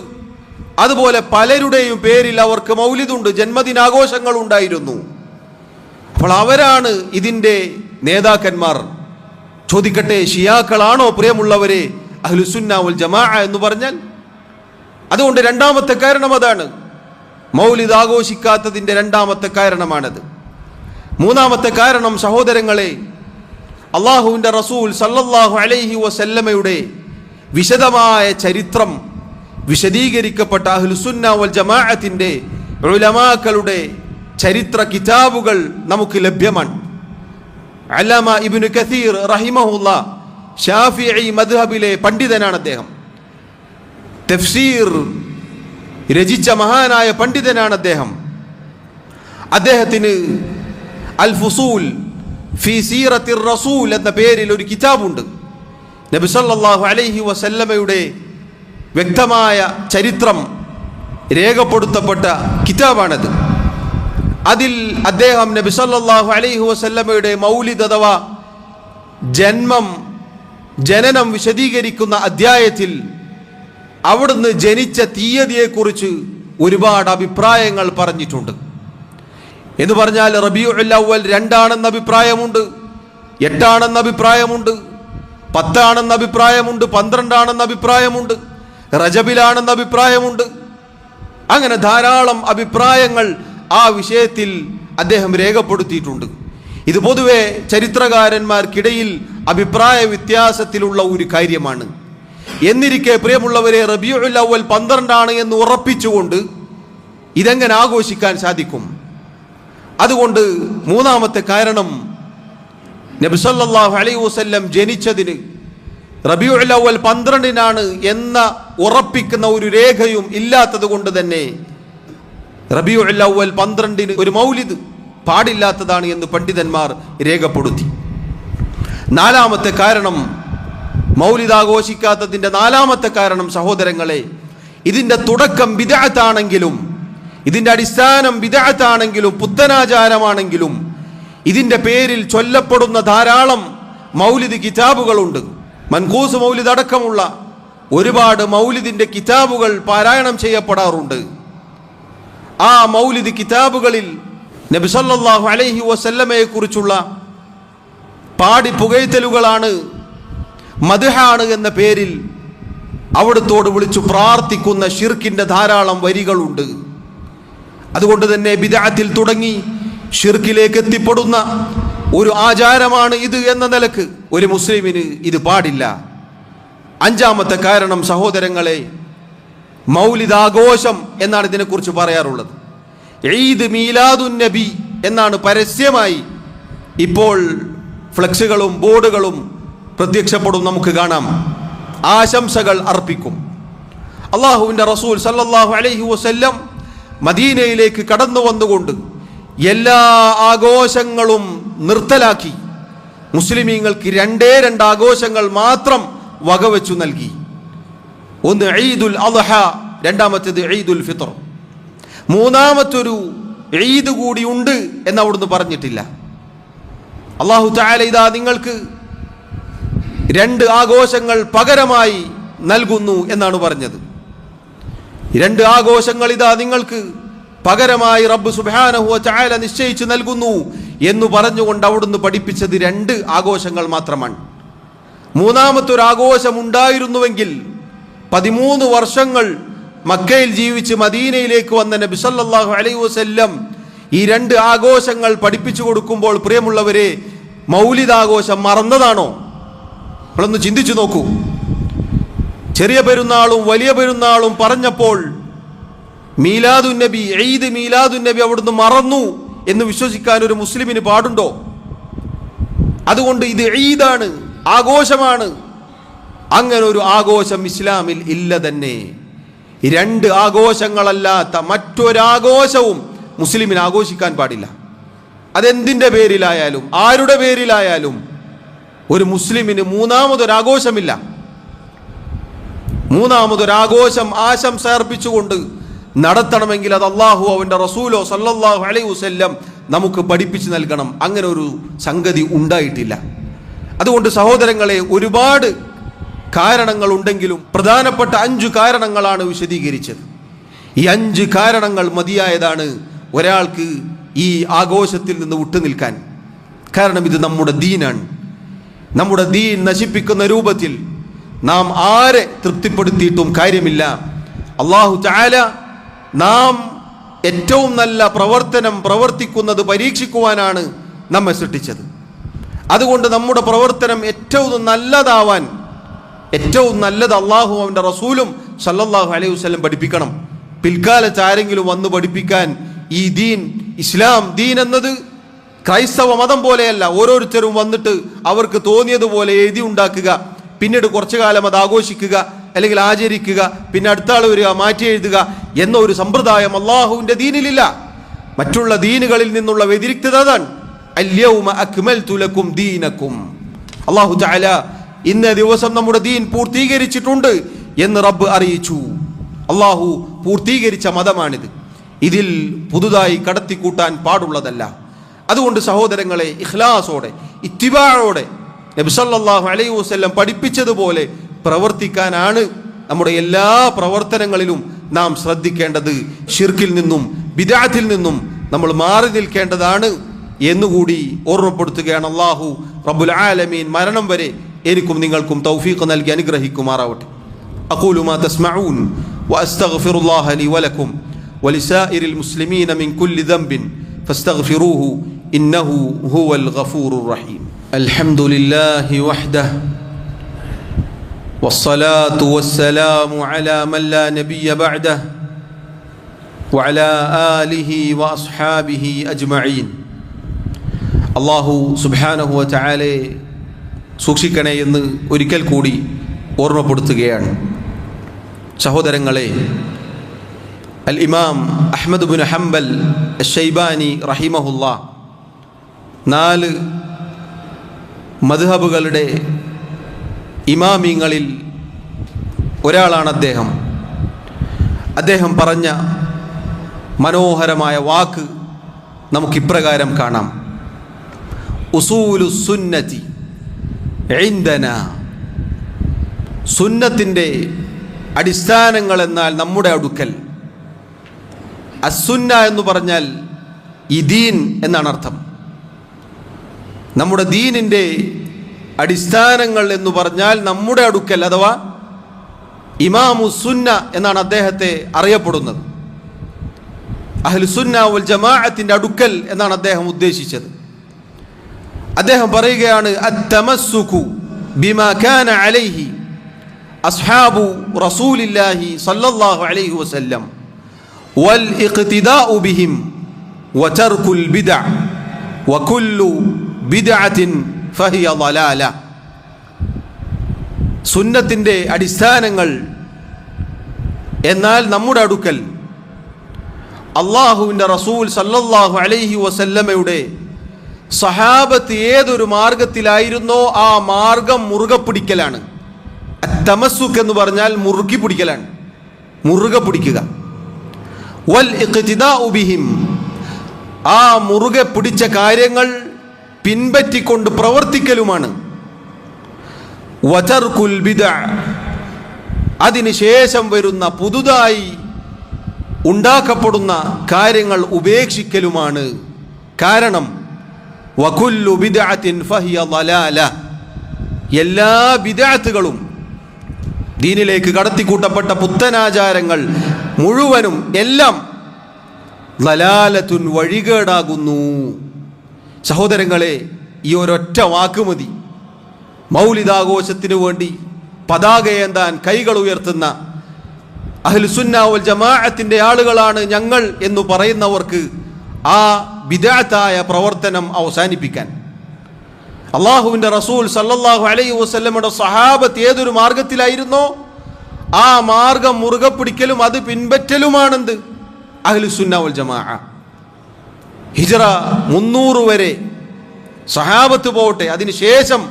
അതുപോലെ പലരുടെയും പേരിൽ അവർക്ക് മൗലിദുണ്ട്, ജന്മദിനാഘോഷങ്ങൾ ഉണ്ടായിരുന്നു. അപ്പോൾ അവരാണ് ഇതിൻ്റെ നേതാക്കന്മാർ. ചോദിക്കട്ടെ, ഷിയാക്കളാണോ പ്രിയമുള്ളവരെ അഹ്ലുസുന്ന വൽ ജമാഅ എന്ന് പറഞ്ഞാൽ? അതുകൊണ്ട് രണ്ടാമത്തെ കാരണം അതാണ്. മൗലിദ് ആഘോഷിക്കാത്തതിൻ്റെ രണ്ടാമത്തെ കാരണമാണത്. മൂന്നാമത്തെ കാരണം സഹോദരങ്ങളെ, അള്ളാഹുവിൻ്റെ റസൂൽ സല്ലല്ലാഹു അലൈഹി വസല്ലമയുടെ വിശദമായ ചരിത്രം വിശദീകരിക്കപ്പെട്ട അഹ്ലുസുന്ന വൽ ജമാഅത്തിൻ്റെ ഉലമാക്കളുടെ ചരിത്ര കിതാബുകൾ നമുക്ക് ലഭ്യമാണ്. അല്ലാമ ഇബ്നു കസീർ റഹിമഹുല്ലാ ശാഫിഈ മദ്ഹബിലെ പണ്ഡിതനാണ്. അദ്ദേഹം തഫ്സീർ രചിച്ച മഹാനായ പണ്ഡിതനാണ്. അദ്ദേഹത്തിന് അൽ ഫുസൂൽ ഫി സീറത്തിർ റസൂൽ എന്ന പേരിൽ ഒരു കിതാബുണ്ട്. നബി സല്ലല്ലാഹു അലൈഹി വസല്ലമയുടെ വ്യക്തമായ ചരിത്രം രേഖപ്പെടുത്തപ്പെട്ട കിതാബാണത്. അതിൽ അദ്ദേഹം നബി സല്ലല്ലാഹു അലൈഹി വസല്ലമയുടെ മൗലിദ് അഥവാ ജനനം വിശദീകരിക്കുന്ന അധ്യായത്തിൽ അവിടുന്ന് ജനിച്ച തീയതിയെക്കുറിച്ച് ഒരുപാട് അഭിപ്രായങ്ങൾ പറഞ്ഞിട്ടുണ്ട്. എന്ന് പറഞ്ഞാൽ റബീഉൽ അവ്വൽ 2 അഭിപ്രായമുണ്ട്, 8 അഭിപ്രായമുണ്ട്, 10 അഭിപ്രായമുണ്ട്, 12 അഭിപ്രായമുണ്ട്, റജബിലാണെന്ന അഭിപ്രായമുണ്ട്. അങ്ങനെ ധാരാളം അഭിപ്രായങ്ങൾ ആ വിഷയത്തിൽ അദ്ദേഹം രേഖപ്പെടുത്തിയിട്ടുണ്ട്. ഇത് പൊതുവെ ചരിത്രകാരന്മാർക്കിടയിൽ അഭിപ്രായ വ്യത്യാസത്തിലുള്ള ഒരു കാര്യമാണ്. എന്നിരിക്കെ പ്രിയമുള്ളവരെ, റബീഉൽ അവ്വൽ 12 എന്ന് ഉറപ്പിച്ചുകൊണ്ട് ഇതെങ്ങനെ ആഘോഷിക്കാൻ സാധിക്കും? അതുകൊണ്ട് മൂന്നാമത്തെ കാരണം, നബി സല്ലല്ലാഹു അലൈഹി വസല്ലം ജനിച്ചതിന് റബീഉൽ അവ്വൽ 12 എന്ന ഉറപ്പിക്കുന്ന ഒരു രേഖയും ഇല്ലാത്തത് കൊണ്ട് തന്നെ റബീഉൽ അവ്വൽ 12 ഒരു മൗലിദ് പാടില്ലാത്തതാണ് എന്ന് പണ്ഡിതന്മാർ രേഖപ്പെടുത്തി. നാലാമത്തെ കാരണം, മൗലിദ് ആഘോഷിക്കാത്തതിൻ്റെ നാലാമത്തെ കാരണം സഹോദരങ്ങളെ, ഇതിൻ്റെ തുടക്കം ബിദ്അത്താണെങ്കിലും, ഇതിൻ്റെ അടിസ്ഥാനം ബിദ്അത്താണെങ്കിലും, പുത്തനാചാരമാണെങ്കിലും, ഇതിൻ്റെ പേരിൽ ചൊല്ലപ്പെടുന്ന ധാരാളം മൗലിദ് കിതാബുകളുണ്ട്. മൻഖൂസ് മൗലിദ് അടക്കമുള്ള ഒരുപാട് മൗലിദിന്റെ കിതാബുകൾ പാരായണം ചെയ്യപ്പെടാറുണ്ട്. ആ മൗലിദ് കിതാബുകളിൽ നബി സല്ലല്ലാഹു അലൈഹി വസല്ലമയെ കുറിച്ചുള്ള പാടി പുകഴ്ത്തലുകളാണ്, മദ്ഹാണ് എന്ന പേരിൽ അവിടുത്തോട് വിളിച്ചു പ്രാർത്ഥിക്കുന്ന ഷിർക്കിന്റെ ധാരാളം വരികളുണ്ട്. അതുകൊണ്ട് തന്നെ ബിദ്അത്തിൽ തുടങ്ങി ഷിർക്കിലേക്ക് എത്തിപ്പെടുന്ന ഒരു ആചാരമാണ് ഇത് എന്ന നിലക്ക് ഒരു മുസ്ലിമിന് ഇത് പാടില്ല. അഞ്ചാമത്തെ കാരണം സഹോദരങ്ങളെ, മൗലിദാഘോഷം എന്നാണ് ഇതിനെക്കുറിച്ച് പറയാറുള്ളത്. ഈദ് മീലാദുൻ നബി എന്നാണ് പരസ്യമായി ഇപ്പോൾ ഫ്ലെക്സുകളും ബോർഡുകളും പ്രത്യക്ഷപ്പെടും, നമുക്ക് കാണാം. ആശംസകൾ അർപ്പിക്കും. അള്ളാഹുവിൻ്റെ റസൂൽ സല്ലല്ലാഹു അലൈഹി വസല്ലം മദീനയിലേക്ക് കടന്നു വന്നുകൊണ്ട് എല്ലാ ആഘോഷങ്ങളും നിർത്തലാക്കി മുസ്ലിമീങ്ങൾക്ക് രണ്ട് ആഘോഷങ്ങൾ മാത്രം വകവെച്ചു നൽകി. ഒന്ന് ഈദുൽ അദ്ഹ, രണ്ടാമത്തേത് ഈദുൽ ഫിത്ർ. മൂന്നാമത്തൊരു ഈദ് കൂടി ഉണ്ട് എന്ന് അവിടുന്ന് പറഞ്ഞിട്ടില്ല. അല്ലാഹു തആല ഇതാ നിങ്ങൾക്ക് രണ്ട് ആഘോഷങ്ങൾ പകരമായി നൽകുന്നു എന്നാണ് പറഞ്ഞത്. രണ്ട് ആഘോഷങ്ങൾ ഇതാ നിങ്ങൾക്ക് പകരമായി റബ്ബ് സുബ്ഹാനഹു വ തആല നിശ്ചയിച്ചു നൽകുന്നു എന്ന് പറഞ്ഞുകൊണ്ട് അവിടുന്ന് പഠിപ്പിച്ചത് രണ്ട് ആഘോഷങ്ങൾ മാത്രമാണ്. മൂന്നാമത്തൊരു ആഘോഷം ഉണ്ടായിരുന്നുവെങ്കിൽ 13 വർഷങ്ങൾ മക്കയിൽ ജീവിച്ച് മദീനയിലേക്ക് വന്ന നബി സല്ലല്ലാഹു അലൈഹി വസല്ലം ഈ രണ്ട് ആഘോഷങ്ങൾ പഠിപ്പിച്ചു കൊടുക്കുമ്പോൾ, പ്രിയമുള്ളവരെ, മൗലിദാഘോഷം മറന്നതാണോ? നമ്മളൊന്ന് ചിന്തിച്ചു നോക്കൂ. ചെറിയ പെരുന്നാളും വലിയ പെരുന്നാളും പറഞ്ഞപ്പോൾ മീലാദുൻ നബി, ഈദ് മീലാദുൻ നബി അവിടുന്ന് മറന്നു എന്ന് വിശ്വസിക്കാൻ ഒരു മുസ്ലിമിന് പാടുണ്ടോ? അതുകൊണ്ട് ഇത് ഈദാണ്, ആഘോഷമാണ്. അങ്ങനെ ഒരു ആഘോഷം ഇസ്ലാമിൽ ഇല്ല തന്നെ. രണ്ട് ആഘോഷങ്ങളല്ലാത്ത മറ്റൊരാഘോഷവും മുസ്ലിമിന് ആഘോഷിക്കാൻ പാടില്ല. അതെന്തിൻ്റെ പേരിലായാലും ആരുടെ പേരിലായാലും ഒരു മുസ്ലിമിന് മൂന്നാമതൊരാഘോഷമില്ല. മൂന്നാമതൊരാഘോഷം ആശംസ അർപ്പിച്ചുകൊണ്ട് നടത്തണമെങ്കിൽ അത് അള്ളാഹു അവൻ്റെ റസൂലോ സല്ലല്ലാഹു അലൈഹി വസല്ലം നമുക്ക് പഠിപ്പിച്ചു നൽകണം. അങ്ങനെ ഒരു സംഗതി ഉണ്ടായിട്ടില്ല. അതുകൊണ്ട് സഹോദരങ്ങളെ, ഒരുപാട് കാരണങ്ങൾ ഉണ്ടെങ്കിലും പ്രധാനപ്പെട്ട 5 കാരണങ്ങളാണ് വിശദീകരിച്ചത്. ഈ 5 കാരണങ്ങൾ മതിയായതാണ് ഒരാൾക്ക് ഈ ആഘോഷത്തിൽ നിന്ന് വിട്ടുനിൽക്കാൻ. കാരണം ഇത് നമ്മുടെ ദീനാണ്. നമ്മുടെ ദീൻ നശിപ്പിക്കുന്ന രൂപത്തിൽ നാം ആരെ തൃപ്തിപ്പെടുത്തിയിട്ടും കാര്യമില്ല. അല്ലാഹു തആല നാം ഏറ്റവും നല്ല പ്രവർത്തനം പ്രവർത്തിക്കുന്നത് പരീക്ഷിക്കുവാനാണ് നമ്മെ സൃഷ്ടിച്ചത്. അതുകൊണ്ട് നമ്മുടെ പ്രവർത്തനം ഏറ്റവും നല്ലതാവാൻ ഏറ്റവും നല്ലത് അള്ളാഹു അവൻ്റെ റസൂലും സല്ലല്ലാഹു അലൈഹി വസല്ലം പഠിപ്പിക്കണം. പിൽക്കാലത്ത് ആരെങ്കിലും വന്ന് പഠിപ്പിക്കാൻ ഈ ദീൻ, ഇസ്ലാം ദീൻ എന്നത് ക്രൈസ്തവ മതം പോലെയല്ല. ഓരോരുത്തരും വന്നിട്ട് അവർക്ക് തോന്നിയതുപോലെ എഴുതി ഉണ്ടാക്കുക, പിന്നീട് കുറച്ചു കാലം അത് ആഘോഷിക്കുക, അല്ലെങ്കിൽ ആചരിക്കുക, പിന്നെ അടുത്ത ആൾ വരിക മാറ്റി എഴുതുക എന്ന ഒരു സമ്പ്രദായം അള്ളാഹുവിൻ്റെ ദീനിലില്ല. മറ്റുള്ള ദീനുകളിൽ നിന്നുള്ള വ്യതിരിക്തത അതാണ്. അൽയൗമ അക്മൽതു ലക്കും ദീനക്കും. അല്ലാഹു തആല ഇന്ന ദിവസം നമ്മുടെ ദീൻ പൂർത്തീകരിച്ചിട്ടുണ്ട് എന്ന് റബ്ബ് അറിയിച്ചു. അള്ളാഹു പൂർത്തീകരിച്ച മതമാണിത്. ഇതിൽ പുതുതായി കടത്തിക്കൂട്ടാൻ പാടുള്ളതല്ല. അതുകൊണ്ട് സഹോദരങ്ങളെ, ഇഖ്ലാസോടെ ഇത്തിബാഅോടെ നബി സല്ലല്ലാഹു അലൈഹി വസല്ലം പഠിപ്പിച്ചതുപോലെ പ്രവർത്തിക്കാനാണ് നമ്മുടെ എല്ലാ പ്രവർത്തനങ്ങളിലും നാം ശ്രദ്ധിക്കേണ്ടത്. ഷിർക്കിൽ നിന്നും ബിദ്അത്തിൽ നിന്നും നമ്മൾ മാറി നിൽക്കേണ്ടതാണ് എന്നുകൂടി ഓർമ്മപ്പെടുത്തുകയാണ്. അല്ലാഹു റബ്ബുൽ ആലമീൻ മരണം വരെ എനിക്കും നിങ്ങൾക്കും തൗഫീഖ് നൽകി അനുഗ്രഹിക്കുമാറാവട്ടെ. അഖൂലു മാ തസ്മഊൻ വഅസ്തഗ്ഫിറുല്ലാഹ ലി വലക്കും വലിസായിരിൽ മുസ്ലിമീന മിൻ കുല്ലി ദംബിൻ ഫസ്തഗ്ഫിറൂഹു ഇന്നഹു ഹുവൽ ഗഫൂറുർ റഹീം. അൽഹംദുലില്ലാഹി വഹ്ദഹു വസ്സലാത്തു വസ്സലാമു അലാ മൻ ലാ നബിയ്യ ബഅദഹു വഅലാ ആലിഹി വഅസ്ഹാബിഹി അജ്മഈൻ. അല്ലാഹു സുബ്ഹാനഹു വ തആലയെ സൂക്ഷിക്കണേ എന്ന് ഒരിക്കൽ കൂടി ഓർമ്മപ്പെടുത്തുകയാണ്. സഹോദരങ്ങളെ, അൽ ഇമാം അഹ്മദ് ബിൻ ഹംബൽ അശ്ശൈബാനി റഹിമഹുല്ലാ 4 മദ്ഹബുകളുടെ ഇമാമിങ്ങളിൽ ഒരാളാണ് അദ്ദേഹം. അദ്ദേഹം പറഞ്ഞ മനോഹരമായ വാക്ക് നമുക്കിപ്രകാരം കാണാം: ഉസൂലു സുന്നതി ഇൻദനാ. സുന്നത്തിൻ്റെ അടിസ്ഥാനങ്ങൾ എന്നാൽ നമ്മുടെ അടുക്കൽ. അസുന്ന എന്ന് പറഞ്ഞാൽ ഈ ദീൻ എന്നാണ് അർത്ഥം. നമ്മുടെ ദീനിൻ്റെ അടിസ്ഥാനങ്ങൾ എന്ന് പറഞ്ഞാൽ നമ്മുടെ അടുക്കൽ, അഥവാ ഇമാമുസുന്ന എന്നാണ് അദ്ദേഹത്തെ അറിയപ്പെടുന്നത്. അഹ്ലുസുന്ന വൽ ജമാഅത്തിന്റെ അടുക്കൽ എന്നാണ് അദ്ദേഹം ഉദ്ദേശിച്ചത്. അദ്ദേഹം പറയുകയാണ്, അത്തമസ്സുകു ബിമാ കാന അലൈഹി അസ്ഹാബു റസൂലില്ലാഹി സ്വല്ലല്ലാഹു അലൈഹി വസല്ലം വൽ ഇഖ്തിദാഉ ബിഹിം വതർകുൽ ബിദ്അ വകുല്ലു ബിദ്അത്തിൻ ഫഹിയ ളലാല. സുന്നത്തിൻ്റെ അടിസ്ഥാനങ്ങൾ എന്നാൽ നമ്മുടെ അടുക്കൽ അള്ളാഹുവിൻ്റെ റസൂൽ സല്ലല്ലാഹു അലൈഹി വസല്ലമയുടെ സഹാബത്ത് ഏതൊരു മാർഗത്തിലായിരുന്നോ ആ മാർഗം മുറുകെ പിടിക്കലാണ്. തമസ്സുക്ക് എന്ന് പറഞ്ഞാൽ മുറുക്കി പിടിക്കലാണ്, മുറുകെ പിടിക്കുക. വൽ ഇഖ്തിദാഉ ബിഹിം, ആ മുറുകെ പിടിച്ച കാര്യങ്ങൾ പിൻപറ്റിക്കൊണ്ട് പ്രവർത്തിക്കലുമാണ്. വതർകുൽ ബിദ്അ, അതിനുശേഷം വരുന്ന പുതുതായി ഉണ്ടാക്കപ്പെടുന്ന കാര്യങ്ങൾ ഉപേക്ഷിക്കലുമാണ്. കാരണം വകുല്ലു ബിദ്അത്തിൻ ഫഹിയ ളലാല, എല്ലാ ബിദ്അത്തുകളും ദീനിലേക്ക് കടത്തിക്കൂട്ടപ്പെട്ട പുത്തനാചാരങ്ങൾ മുഴുവനും എല്ലാം ളലാലത്തുൻ, വഴികേടാകുന്നു. സഹോദരങ്ങളെ, ഈ ഒരൊറ്റ വാക്ക് മതി മൗലിദാഘോഷത്തിനു വേണ്ടി പതാകയേന്താൻ കൈകൾ ഉയർത്തുന്ന അഹ്ലുസുന്ന വൽ ജമാഅത്തിന്റെ ആളുകളാണ് ഞങ്ങൾ എന്ന് പറയുന്നവർക്ക് ആ ബിദ്അത്തായ പ്രവർത്തനം അവസാനിപ്പിക്കാൻ. അള്ളാഹുവിൻ്റെ റസൂൽ സല്ലല്ലാഹു അലൈഹി വസല്ലമയുടെ സഹാബത്ത് ഏതൊരു മാർഗത്തിലായിരുന്നോ ആ മാർഗം മുറുകെ പിടിക്കലും അത് പിൻപറ്റലുമാണെന്ത് അഹ്ലുസുന്ന വൽ ജമാഅ. ഹിജ്റ 300 വരെ സഹാബത്ത് പോട്ടെ, അതിനുശേഷം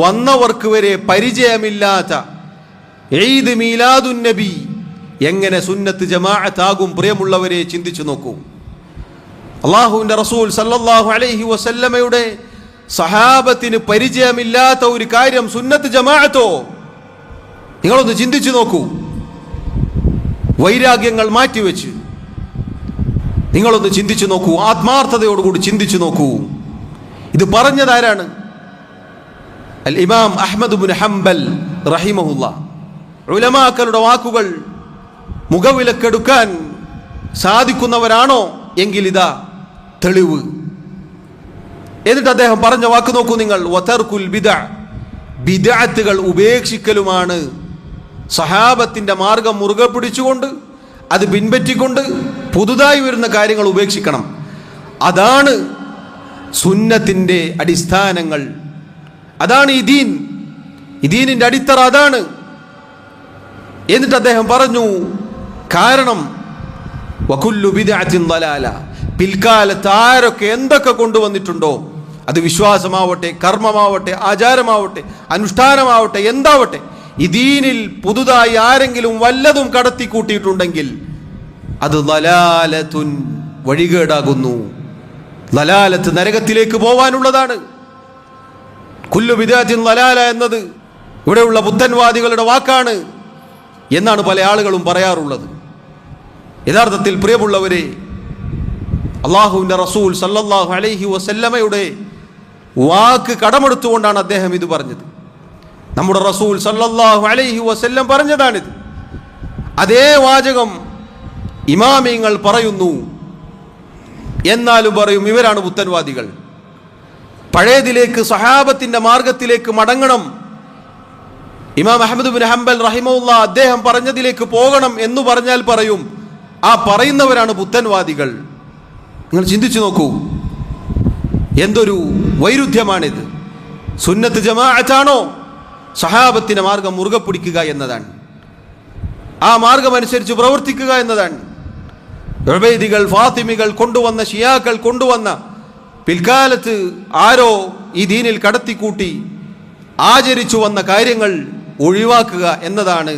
വന്നവർക്ക് വരെ പരിചയമില്ലാത്ത ഈദ് മീലാദുൻ നബി എങ്ങനെ സുന്നത്ത് ജമാഅത്താകും? പ്രിയമുള്ളവരെ, ചിന്തിച്ചു നോക്കൂ. അള്ളാഹുവിൻ്റെ റസൂൽ സല്ലല്ലാഹു അലൈഹി വസല്ലമയുടെ സഹാബത്തിന് പരിചയമില്ലാത്ത ഒരു കാര്യം സുന്നത്ത് ജമാഅത്തോ? നിങ്ങളൊന്ന് ചിന്തിച്ചു നോക്കൂ. വൈരാഗ്യങ്ങൾ മാറ്റിവെച്ച് നിങ്ങളൊന്ന് ചിന്തിച്ചു നോക്കൂ, ആത്മാർത്ഥതയോടുകൂടി ചിന്തിച്ചു നോക്കൂ. ഇത് പറഞ്ഞതാരാണ്? അൽ ഇമാം അഹ്മദ് ഇബ്നു ഹംബൽ റഹിമഹുല്ലാഹ്. ഉലമാക്കളുടെ വാക്കുകൾ മുഖവിലക്കെടുക്കാൻ സാധിക്കുന്നവരാണോ എങ്കിൽ ഇതാ തെളിവ്. എന്നിട്ട് അദ്ദേഹം പറഞ്ഞ വാക്ക് നോക്കൂ നിങ്ങൾ, വതർകുൽ ബിദ്അ, ബിദ്അത്തുകൾ ഉപേക്ഷിക്കലുമാണ്. സഹാബത്തിന്റെ മാർഗം മുറുകെ പിടിച്ചുകൊണ്ട് അത് പിൻപറ്റിക്കൊണ്ട് പുതുതായി വരുന്ന കാര്യങ്ങൾ ഉപേക്ഷിക്കണം. അതാണ് സുന്നത്തിന്റെ അടിസ്ഥാനങ്ങൾ, അതാണ് ഈ ദീൻ. ഈ ദീനിന്റെ അടിത്തറ അതാണ്. എന്നിട്ട് അദ്ദേഹം പറഞ്ഞു, കാരണം വകുല്ലു ബിദ്അത്തിൻ ളലാല, പിൽക്കാലത്ത് ആരൊക്കെ എന്തൊക്കെ കൊണ്ടുവന്നിട്ടുണ്ടോ, അത് വിശ്വാസമാവട്ടെ, കർമ്മമാവട്ടെ, ആചാരമാവട്ടെ, അനുഷ്ഠാനമാവട്ടെ, എന്താവട്ടെ, ഈ ദീനിൽ പുതുതായി ആരെങ്കിലും വല്ലതും കടത്തി കൂട്ടിയിട്ടുണ്ടെങ്കിൽ അത് ളലാലത്തുൻ, വഴികേടാകുന്നു. ളലാലത്ത് നരകത്തിലേക്ക് പോവാനുള്ളതാണ്. കുല്ലു ബിദ്അത്തിൻ ളലാല എന്നത് ഇവിടെയുള്ള പുത്തൻവാദികളുടെ വാക്കാണ് എന്നാണ് പല ആളുകളും പറയാറുള്ളത്. യഥാർത്ഥത്തിൽ പ്രിയമുള്ളവരെ, അള്ളാഹുവിൻ്റെ റസൂൽ സല്ലല്ലാഹു അലൈഹി വസല്ലമയുടെ വാക്ക് കടമെടുത്തുകൊണ്ടാണ് അദ്ദേഹം ഇത് പറഞ്ഞത്. നമ്മുടെ റസൂൽ സല്ലല്ലാഹു അലൈഹി വസല്ലം പറഞ്ഞതാണിത്. അതേ വാചകം ഇമാമിങ്ങൾ പറയുന്നു. എന്നാലും പറയും ഇവരാണ് പുത്തൻവാദികൾ. പഴയതിലേക്ക്, സഹാബത്തിന്റെ മാർഗത്തിലേക്ക് മടങ്ങണം, ഇമാം അഹ്മദ് ഇബ്നു ഹംബൽ റഹിമഹുല്ലാഹ് അദ്ദേഹം പറഞ്ഞതിലേക്ക് പോകണം എന്ന് പറഞ്ഞാൽ പറയും ആ പറയുന്നവരാണ് പുത്തൻവാദികൾ. നിങ്ങൾ ചിന്തിച്ചു നോക്കൂ, എന്തൊരു വൈരുദ്ധ്യമാണിത്. സുന്നത്ത് ജമാഅത്താണോ സഹാബത്തിന്റെ മാർഗം മുറുകെ പിടിക്കുക എന്നതാണ്, ആ മാർഗമനുസരിച്ച് പ്രവർത്തിക്കുക എന്നതാണ്. ഉബൈദികൾ, ഫാത്തിമികൾ കൊണ്ടുവന്ന, ഷിയാക്കൾ കൊണ്ടുവന്ന, പിൽക്കാലത്ത് ആരോ ഈ ദീനിൽ കടത്തിക്കൂട്ടി ആചരിച്ചു വന്ന കാര്യങ്ങൾ ഒഴിവാക്കുക എന്നതാണ്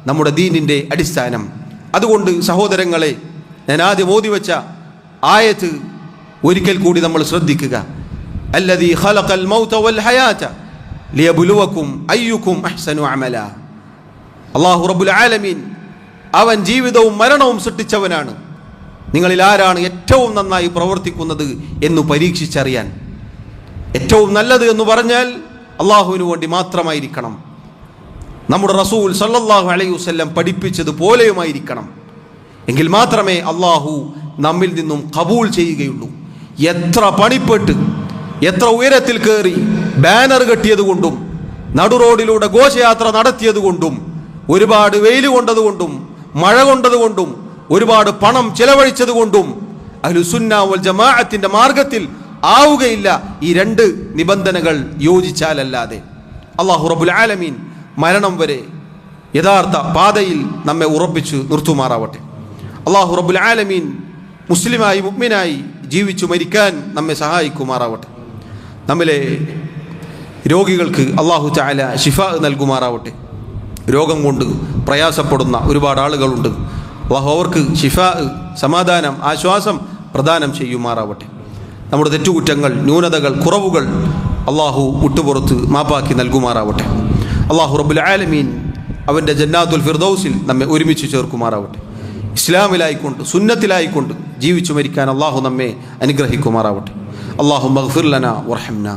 നമ്മുടെ ദീനിൻ്റെ അടിസ്ഥാനം. അതുകൊണ്ട് സഹോദരങ്ങളെ, ഞാൻ ആദ്യം ഓതി വെച്ച ആയത്ത് ഒരിക്കൽ കൂടി നമ്മൾ ശ്രദ്ധിക്കുക. അല്ലദീ ഖലഖൽ മൗത വൽ ഹയാത ലിയബ്ലുവകും അയ്യുക്കും അഹ്സനു അമല. അല്ലാഹു റബ്ബുൽ ആലമീൻ അവൻ ജീവിതവും മരണവും സൃഷ്ടിച്ചവനാണ്. നിങ്ങളിൽ ആരാണ് ഏറ്റവും നന്നായി പ്രവർത്തിക്കുന്നത് എന്ന് പരീക്ഷിച്ചറിയാൻ. ഏറ്റവും നല്ലത് എന്ന് പറഞ്ഞാൽ അള്ളാഹുവിന് വേണ്ടി മാത്രമായിരിക്കണം. നമ്മുടെ റസൂൽ സല്ലല്ലാഹു അലൈഹി വസല്ലം പഠിപ്പിച്ചതുപോലെയുമായിരിക്കണം. എങ്കിൽ മാത്രമേ അള്ളാഹു നമ്മിൽ നിന്നും ഖബൂൽ ചെയ്യുകയുള്ളൂ. എത്ര പണിപ്പെട്ട് എത്ര ഉയരത്തിൽ കയറി ബാനർ കെട്ടിയത് കൊണ്ടും നടുറോഡിലൂടെ ഘോഷയാത്ര നടത്തിയത് കൊണ്ടും ഒരുപാട് വെയിൽ കൊണ്ടതുകൊണ്ടും മഴ കൊണ്ടതുകൊണ്ടും ഒരുപാട് പണം ചെലവഴിച്ചത് കൊണ്ടും അഹ്ലുസുന്ന വൽ ജമാഅത്തിന്റെ മാർഗത്തിൽ ആവുകയില്ല ഈ രണ്ട് നിബന്ധനകൾ യോജിച്ചാലല്ലാതെ. അല്ലാഹു റബ്ബുൽ ആലമീൻ മരണം വരെ യഥാർത്ഥ പാതയിൽ നമ്മെ ഉറപ്പിച്ചു നിർത്തുമാറാവട്ടെ. അല്ലാഹു റബ്ബുൽ ആലമീൻ മുസ്ലിമായി മുഅ്മിനായി ജീവിച്ചു മരിക്കാൻ നമ്മെ സഹായിക്കുമാറാവട്ടെ. നമ്മിലെ രോഗികൾക്ക് അല്ലാഹു തആല ശിഫാ നൽകുമാറാവട്ടെ. രോഗം കൊണ്ട് പ്രയാസപ്പെടുന്ന ഒരുപാട് ആളുകളുണ്ട്. അല്ലാഹു അവർക്ക് ശിഫാ, സമാധാനം, ആശ്വാസം പ്രദാനം ചെയ്യുമാറാവട്ടെ. നമ്മുടെ തെറ്റുകുറ്റങ്ങൾ, ന്യൂനതകൾ, കുറവുകൾ അല്ലാഹു വിട്ടുപുറത്ത് മാപ്പാക്കി നൽകുമാറാവട്ടെ. അല്ലാഹു റബ്ബുൽ ആലമീൻ അവൻ്റെ ജന്നാത്തുൽ ഫിർദൗസിൽ നമ്മെ ഒരുമിച്ച് ചേർക്കുമാറാവട്ടെ. ഇസ്ലാമിലായിക്കൊണ്ട് സുന്നത്തിലായിക്കൊണ്ട് ജീവിച്ചു മരിക്കാൻ അല്ലാഹു നമ്മെ അനുഗ്രഹിക്കുമാറാവട്ടെ. اللهم اغفر لنا وارحمنا.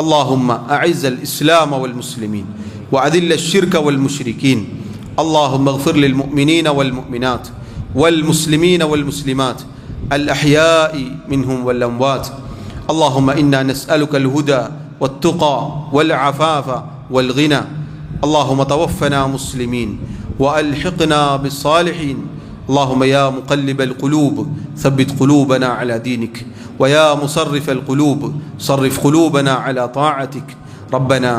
اللهم أعز الإسلام والمسلمين وأذل الشرك والمشركين. اللهم اغفر للمؤمنين والمؤمنات والمسلمين والمسلمات الأحياء منهم والأموات. اللهم إنا نسألك الهدى والتقى والعفاف والغنى. اللهم توفنا مسلمين وألحقنا بالصالحين. اللهم يا مقلب القلوب ثبت قلوبنا على دينك، ويا مصرف القلوب صرف قلوبنا على طاعتك. ربنا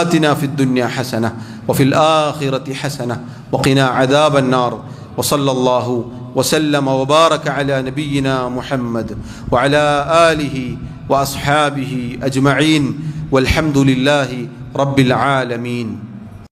آتنا في الدنيا حسنة وفي الآخرة حسنة وقنا عذاب النار. وصلى الله وسلم وبارك على نبينا محمد وعلى آله وأصحابه أجمعين والحمد لله رب العالمين.